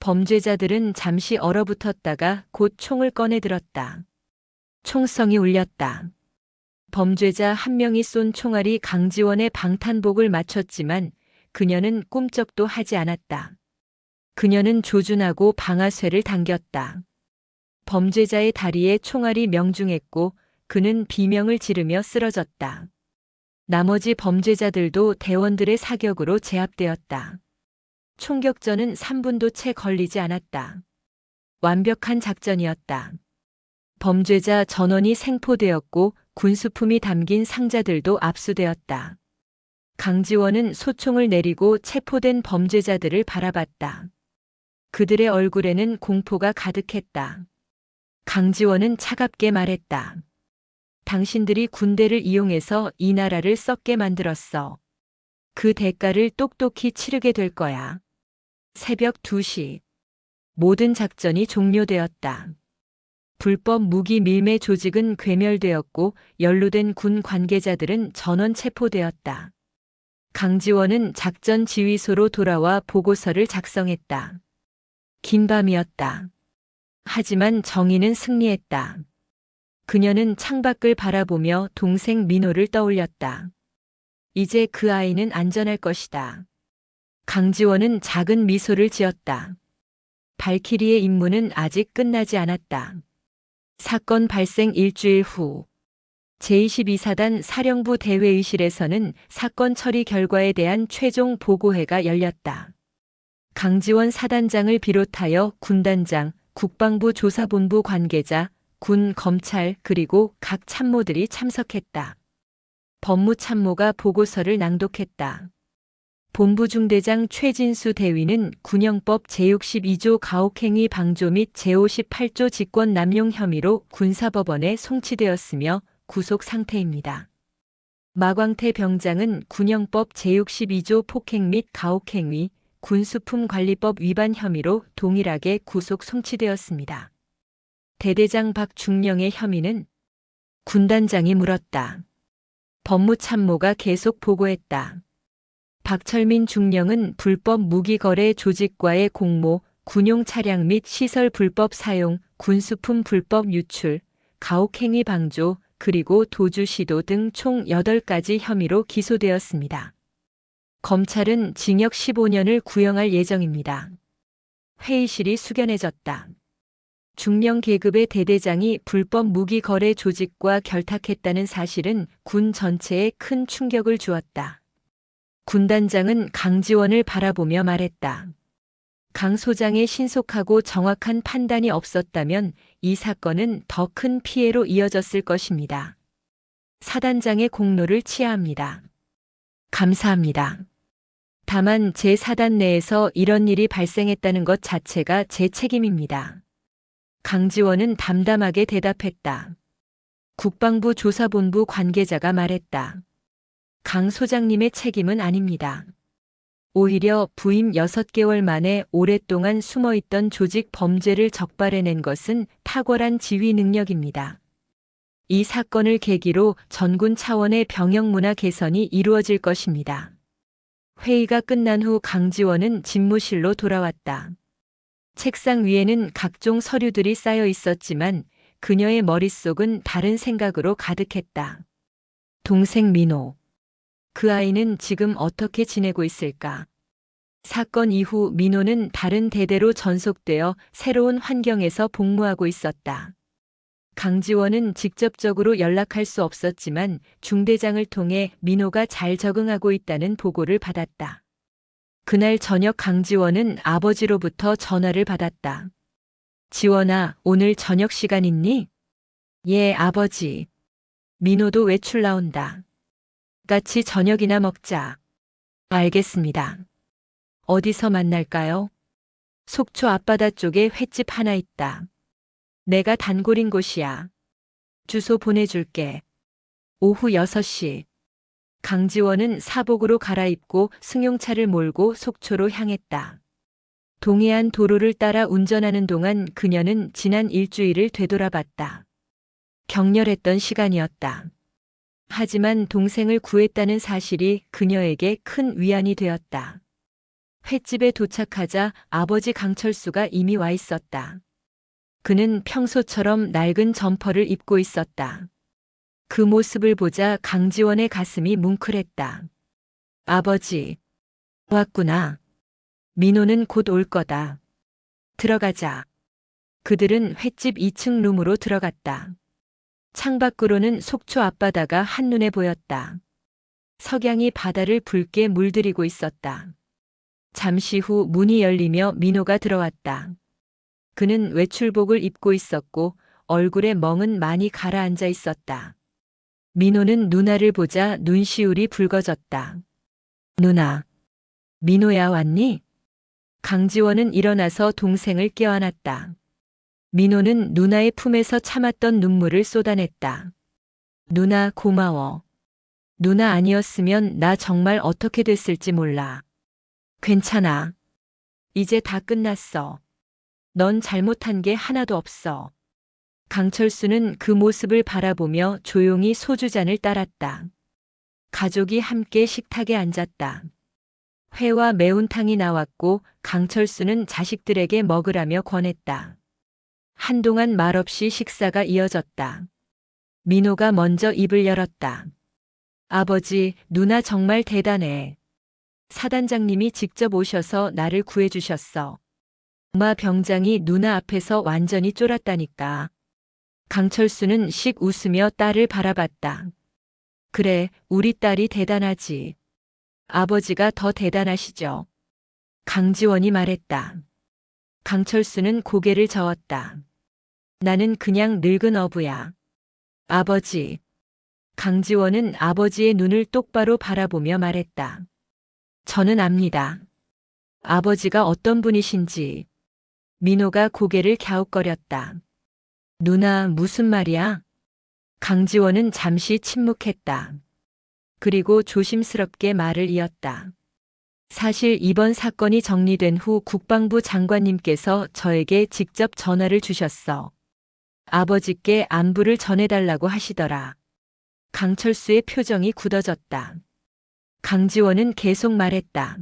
범죄자들은 잠시 얼어붙었다가 곧 총을 꺼내 들었다. 총성이 울렸다. 범죄자 한 명이 쏜 총알이 강지원의 방탄복을 맞췄지만 그녀는 꿈쩍도 하지 않았다. 그녀는 조준하고 방아쇠를 당겼다. 범죄자의 다리에 총알이 명중했고 그는 비명을 지르며 쓰러졌다. 나머지 범죄자들도 대원들의 사격으로 제압되었다. 총격전은 3분도 채 걸리지 않았다. 완벽한 작전이었다. 범죄자 전원이 생포되었고 군수품이 담긴 상자들도 압수되었다. 강지원은 소총을 내리고 체포된 범죄자들을 바라봤다. 그들의 얼굴에는 공포가 가득했다. 강지원은 차갑게 말했다. 당신들이 군대를 이용해서 이 나라를 썩게 만들었어. 그 대가를 똑똑히 치르게 될 거야. 새벽 2시. 모든 작전이 종료되었다. 불법 무기 밀매 조직은 괴멸되었고 연루된 군 관계자들은 전원 체포되었다. 강지원은 작전 지휘소로 돌아와 보고서를 작성했다. 긴 밤이었다. 하지만 정의는 승리했다. 그녀는 창밖을 바라보며 동생 민호를 떠올렸다. 이제 그 아이는 안전할 것이다. 강지원은 작은 미소를 지었다. 발키리의 임무는 아직 끝나지 않았다. 사건 발생 일주일 후 제22사단 사령부 대회의실에서는 사건 처리 결과에 대한 최종 보고회가 열렸다. 강지원 사단장을 비롯하여 군단장, 국방부 조사본부 관계자, 군, 검찰, 그리고 각 참모들이 참석했다. 법무참모가 보고서를 낭독했다. 본부중대장 최진수 대위는 군형법 제62조 가혹행위 방조 및 제58조 직권 남용 혐의로 군사법원에 송치되었으며 구속 상태입니다. 마광태 병장은 군형법 제62조 폭행 및 가혹행위, 군수품관리법 위반 혐의로 동일하게 구속 송치되었습니다. 대대장 박중령의 혐의는 군단장이 물었다. 법무참모가 계속 보고했다. 박철민 중령은 불법 무기 거래 조직과의 공모, 군용 차량 및 시설 불법 사용, 군수품 불법 유출, 가혹행위 방조, 그리고 도주 시도 등 총 8가지 혐의로 기소되었습니다. 검찰은 징역 15년을 구형할 예정입니다. 회의실이 숙연해졌다. 중령 계급의 대대장이 불법 무기 거래 조직과 결탁했다는 사실은 군 전체에 큰 충격을 주었다. 군단장은 강지원을 바라보며 말했다. 강 소장의 신속하고 정확한 판단이 없었다면 이 사건은 더 큰 피해로 이어졌을 것입니다. 사단장의 공로를 치하합니다. 감사합니다. 다만 제 사단 내에서 이런 일이 발생했다는 것 자체가 제 책임입니다. 강지원은 담담하게 대답했다. 국방부 조사본부 관계자가 말했다. 강 소장님의 책임은 아닙니다. 오히려 부임 6개월 만에 오랫동안 숨어있던 조직 범죄를 적발해낸 것은 탁월한 지휘 능력입니다. 이 사건을 계기로 전군 차원의 병역 문화 개선이 이루어질 것입니다. 회의가 끝난 후 강지원은 집무실로 돌아왔다. 책상 위에는 각종 서류들이 쌓여 있었지만 그녀의 머릿속은 다른 생각으로 가득했다. 동생 민호. 그 아이는 지금 어떻게 지내고 있을까? 사건 이후 민호는 다른 대대로 전속되어 새로운 환경에서 복무하고 있었다. 강지원은 직접적으로 연락할 수 없었지만 중대장을 통해 민호가 잘 적응하고 있다는 보고를 받았다. 그날 저녁 강지원은 아버지로부터 전화를 받았다. 지원아, 오늘 저녁 시간 있니? 예, 아버지. 민호도 외출 나온다. 같이 저녁이나 먹자. 알겠습니다. 어디서 만날까요? 속초 앞바다 쪽에 횟집 하나 있다. 내가 단골인 곳이야. 주소 보내줄게. 오후 6시. 강지원은 사복으로 갈아입고 승용차를 몰고 속초로 향했다. 동해안 도로를 따라 운전하는 동안 그녀는 지난 일주일을 되돌아봤다. 격렬했던 시간이었다. 하지만 동생을 구했다는 사실이 그녀에게 큰 위안이 되었다. 횟집에 도착하자 아버지 강철수가 이미 와 있었다. 그는 평소처럼 낡은 점퍼를 입고 있었다. 그 모습을 보자 강지원의 가슴이 뭉클했다. 아버지, 왔구나. 민호는 곧 올 거다. 들어가자. 그들은 횟집 2층 룸으로 들어갔다. 창밖으로는 속초 앞바다가 한눈에 보였다. 석양이 바다를 붉게 물들이고 있었다. 잠시 후 문이 열리며 민호가 들어왔다. 그는 외출복을 입고 있었고 얼굴에 멍은 많이 가라앉아 있었다. 민호는 누나를 보자 눈시울이 붉어졌다. 누나, 민호야 왔니? 강지원은 일어나서 동생을 껴안았다. 민호는 누나의 품에서 참았던 눈물을 쏟아냈다. 누나 고마워. 누나 아니었으면 나 정말 어떻게 됐을지 몰라. 괜찮아. 이제 다 끝났어. 넌 잘못한 게 하나도 없어. 강철수는 그 모습을 바라보며 조용히 소주잔을 따랐다. 가족이 함께 식탁에 앉았다. 회와 매운탕이 나왔고 강철수는 자식들에게 먹으라며 권했다. 한동안 말없이 식사가 이어졌다. 민호가 먼저 입을 열었다. 아버지, 누나 정말 대단해. 사단장님이 직접 오셔서 나를 구해주셨어. 엄마 병장이 누나 앞에서 완전히 쫄았다니까. 강철수는 씩 웃으며 딸을 바라봤다. 그래, 우리 딸이 대단하지. 아버지가 더 대단하시죠. 강지원이 말했다. 강철수는 고개를 저었다. 나는 그냥 늙은 어부야. 아버지. 강지원은 아버지의 눈을 똑바로 바라보며 말했다. 저는 압니다. 아버지가 어떤 분이신지. 민호가 고개를 갸웃거렸다. 누나, 무슨 말이야? 강지원은 잠시 침묵했다. 그리고 조심스럽게 말을 이었다. 사실 이번 사건이 정리된 후 국방부 장관님께서 저에게 직접 전화를 주셨어. 아버지께 안부를 전해달라고 하시더라. 강철수의 표정이 굳어졌다. 강지원은 계속 말했다.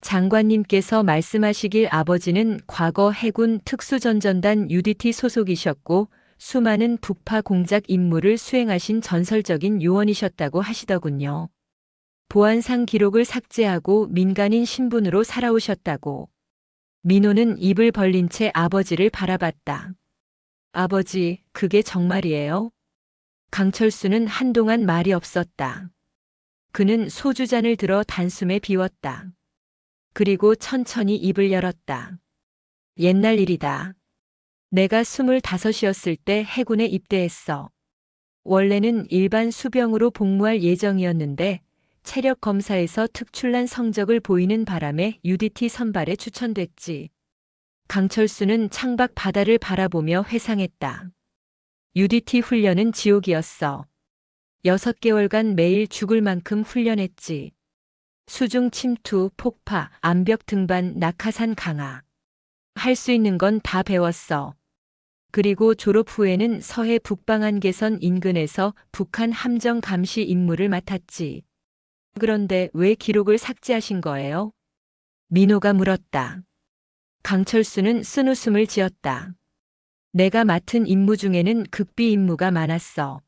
장관님께서 말씀하시길 아버지는 과거 해군 특수전전단 UDT 소속이셨고 수많은 북파 공작 임무를 수행하신 전설적인 요원이셨다고 하시더군요. 보안상 기록을 삭제하고 민간인 신분으로 살아오셨다고. 민호는 입을 벌린 채 아버지를 바라봤다. 아버지, 그게 정말이에요? 강철수는 한동안 말이 없었다. 그는 소주잔을 들어 단숨에 비웠다. 그리고 천천히 입을 열었다. 옛날 일이다. 내가 25이었을 때 해군에 입대했어. 원래는 일반 수병으로 복무할 예정이었는데 체력 검사에서 특출난 성적을 보이는 바람에 UDT 선발에 추천됐지. 강철수는 창밖 바다를 바라보며 회상했다. UDT 훈련은 지옥이었어. 6개월간 매일 죽을 만큼 훈련했지. 수중 침투, 폭파, 암벽 등반, 낙하산 강화. 할 수 있는 건 다 배웠어. 그리고 졸업 후에는 서해 북방한계선 인근에서 북한 함정 감시 임무를 맡았지. 그런데 왜 기록을 삭제하신 거예요? 민호가 물었다. 강철수는 쓴웃음을 지었다. 내가 맡은 임무 중에는 극비 임무가 많았어.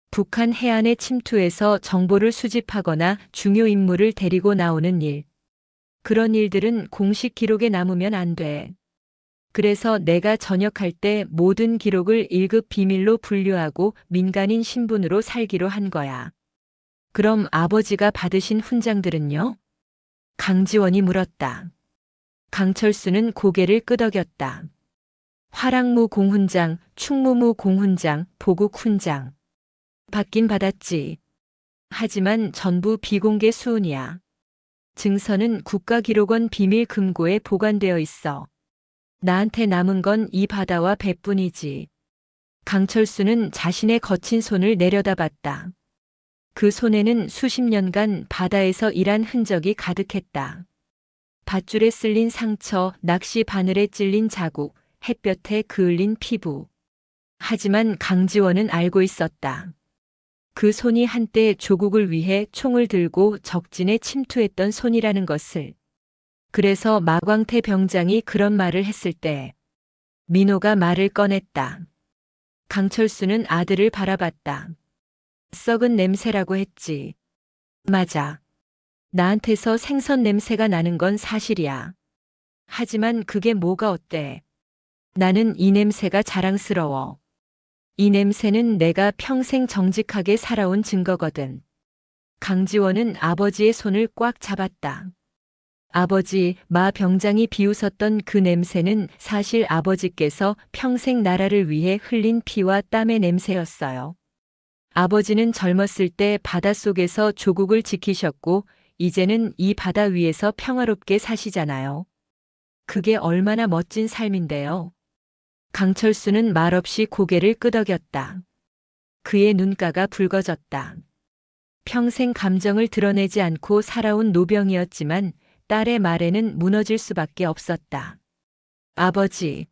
북한 해안에 침투해서 정보를 수집하거나 중요 인물을 데리고 나오는 일. 그런 일들은 공식 기록에 남으면 안 돼. 그래서 내가 전역할 때 모든 기록을 1급 비밀로 분류하고 민간인 신분으로 살기로 한 거야. 그럼 아버지가 받으신 훈장들은요? 강지원이 물었다. 강철수는 고개를 끄덕였다. 화랑무 공훈장, 충무무 공훈장, 보국 훈장. 받긴 받았지. 하지만 전부 비공개 수훈이야. 증서는 국가기록원 비밀 금고에 보관되어 있어. 나한테 남은 건 이 바다와 배뿐이지. 강철수는 자신의 거친 손을 내려다봤다. 그 손에는 수십 년간 바다에서 일한 흔적이 가득했다. 밧줄에 쓸린 상처, 낚시 바늘에 찔린 자국, 햇볕에 그을린 피부. 하지만 강지원은 알고 있었다. 그 손이 한때 조국을 위해 총을 들고 적진에 침투했던 손이라는 것을. 그래서 마광태 병장이 그런 말을 했을 때 민호가 말을 꺼냈다. 강철수는 아들을 바라봤다. 썩은 냄새라고 했지. 맞아. 나한테서 생선 냄새가 나는 건 사실이야. 하지만 그게 뭐가 어때? 나는 이 냄새가 자랑스러워. 이 냄새는 내가 평생 정직하게 살아온 증거거든. 강지원은 아버지의 손을 꽉 잡았다. 아버지, 마 병장이 비웃었던 그 냄새는 사실 아버지께서 평생 나라를 위해 흘린 피와 땀의 냄새였어요. 아버지는 젊었을 때 바닷속에서 조국을 지키셨고, 이제는 이 바다 위에서 평화롭게 사시잖아요. 그게 얼마나 멋진 삶인데요. 강철수는 말없이 고개를 끄덕였다. 그의 눈가가 붉어졌다. 평생 감정을 드러내지 않고 살아온 노병이었지만 딸의 말에는 무너질 수밖에 없었다. 아버지.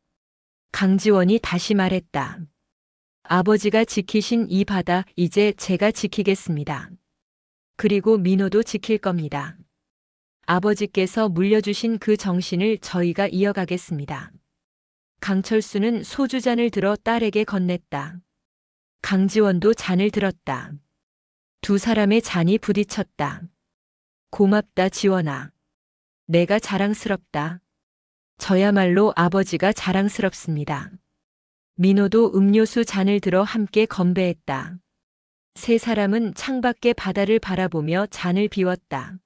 강지원이 다시 말했다. 아버지가 지키신 이 바다 이제 제가 지키겠습니다. 그리고 민호도 지킬 겁니다. 아버지께서 물려주신 그 정신을 저희가 이어가겠습니다. 강철수는 소주잔을 들어 딸에게 건넸다. 강지원도 잔을 들었다. 두 사람의 잔이 부딪혔다. 고맙다, 지원아. 내가 자랑스럽다. 저야말로 아버지가 자랑스럽습니다. 민호도 음료수 잔을 들어 함께 건배했다. 세 사람은 창밖의 바다를 바라보며 잔을 비웠다.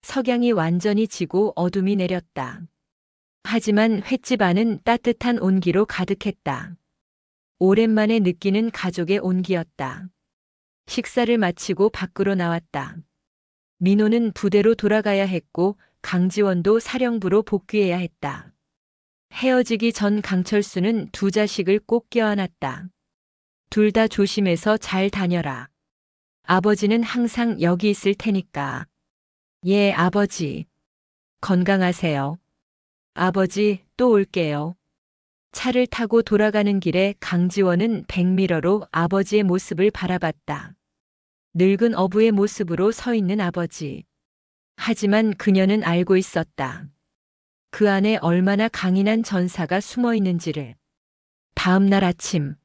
석양이 완전히 지고 어둠이 내렸다. 하지만 횟집 안은 따뜻한 온기로 가득했다. 오랜만에 느끼는 가족의 온기였다. 식사를 마치고 밖으로 나왔다. 민호는 부대로 돌아가야 했고 강지원도 사령부로 복귀해야 했다. 헤어지기 전 강철수는 두 자식을 꼭 껴안았다. 둘 다 조심해서 잘 다녀라. 아버지는 항상 여기 있을 테니까. 예, 아버지. 건강하세요. 아버지, 또 올게요. 차를 타고 돌아가는 길에 강지원은 백미러로 아버지의 모습을 바라봤다. 늙은 어부의 모습으로 서 있는 아버지. 하지만 그녀는 알고 있었다. 그 안에 얼마나 강인한 전사가 숨어 있는지를. 다음 날 아침,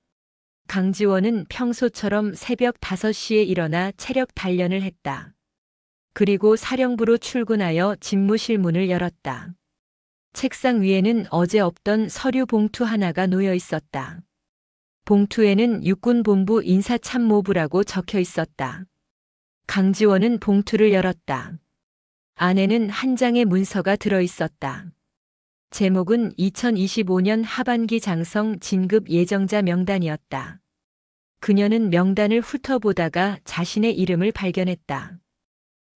강지원은 평소처럼 새벽 5시에 일어나 체력 단련을 했다. 그리고 사령부로 출근하여 집무실 문을 열었다. 책상 위에는 어제 없던 서류 봉투 하나가 놓여 있었다. 봉투에는 육군본부 인사참모부라고 적혀 있었다. 강지원은 봉투를 열었다. 안에는 한 장의 문서가 들어 있었다. 제목은 2025년 하반기 장성 진급 예정자 명단이었다. 그녀는 명단을 훑어보다가 자신의 이름을 발견했다.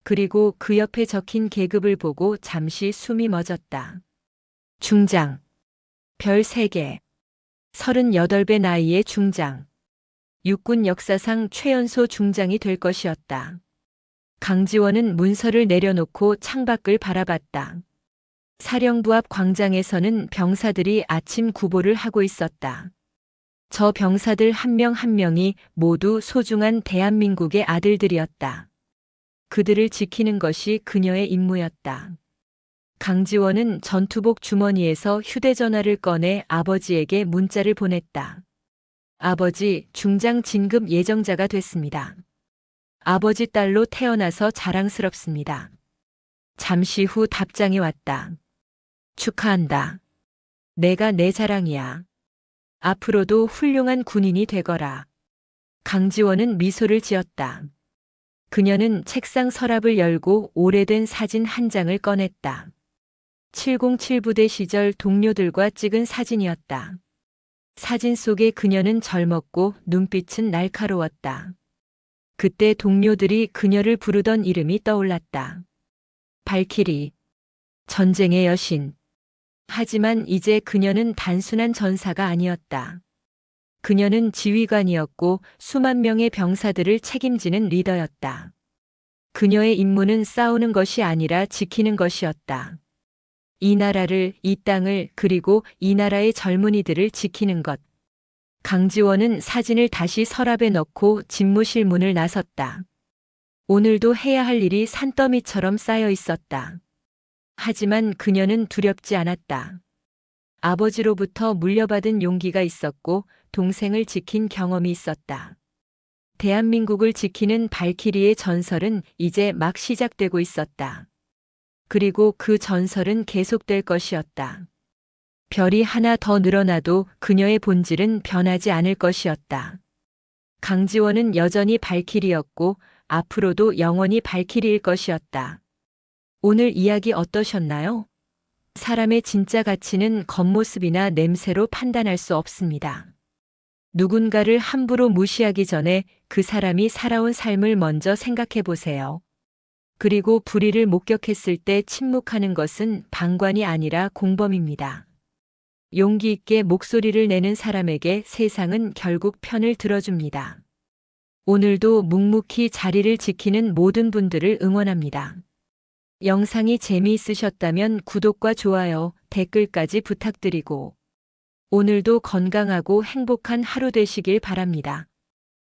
그리고 그 옆에 적힌 계급을 보고 잠시 숨이 멎었다. 중장. 별 3개. 38배 나이의 중장. 육군 역사상 최연소 중장이 될 것이었다. 강지원은 문서를 내려놓고 창밖을 바라봤다. 사령부 앞 광장에서는 병사들이 아침 구보를 하고 있었다. 저 병사들 한 명 한 명이 모두 소중한 대한민국의 아들들이었다. 그들을 지키는 것이 그녀의 임무였다. 강지원은 전투복 주머니에서 휴대전화를 꺼내 아버지에게 문자를 보냈다. 아버지, 중장 진급 예정자가 됐습니다. 아버지 딸로 태어나서 자랑스럽습니다. 잠시 후 답장이 왔다. 축하한다. 내가 내 자랑이야. 앞으로도 훌륭한 군인이 되거라. 강지원은 미소를 지었다. 그녀는 책상 서랍을 열고 오래된 사진 한 장을 꺼냈다. 707부대 시절 동료들과 찍은 사진이었다. 사진 속의 그녀는 젊었고 눈빛은 날카로웠다. 그때 동료들이 그녀를 부르던 이름이 떠올랐다. 발키리, 전쟁의 여신. 하지만 이제 그녀는 단순한 전사가 아니었다. 그녀는 지휘관이었고 수만 명의 병사들을 책임지는 리더였다. 그녀의 임무는 싸우는 것이 아니라 지키는 것이었다. 이 나라를, 이 땅을, 그리고 이 나라의 젊은이들을 지키는 것. 강지원은 사진을 다시 서랍에 넣고 집무실 문을 나섰다. 오늘도 해야 할 일이 산더미처럼 쌓여 있었다. 하지만 그녀는 두렵지 않았다. 아버지로부터 물려받은 용기가 있었고 동생을 지킨 경험이 있었다. 대한민국을 지키는 발키리의 전설은 이제 막 시작되고 있었다. 그리고 그 전설은 계속될 것이었다. 별이 하나 더 늘어나도 그녀의 본질은 변하지 않을 것이었다. 강지원은 여전히 발키리였고 앞으로도 영원히 발키리일 것이었다. 오늘 이야기 어떠셨나요? 사람의 진짜 가치는 겉모습이나 냄새로 판단할 수 없습니다. 누군가를 함부로 무시하기 전에 그 사람이 살아온 삶을 먼저 생각해 보세요. 그리고 불의를 목격했을 때 침묵하는 것은 방관이 아니라 공범입니다. 용기 있게 목소리를 내는 사람에게 세상은 결국 편을 들어줍니다. 오늘도 묵묵히 자리를 지키는 모든 분들을 응원합니다. 영상이 재미있으셨다면 구독과 좋아요, 댓글까지 부탁드리고 오늘도 건강하고 행복한 하루 되시길 바랍니다.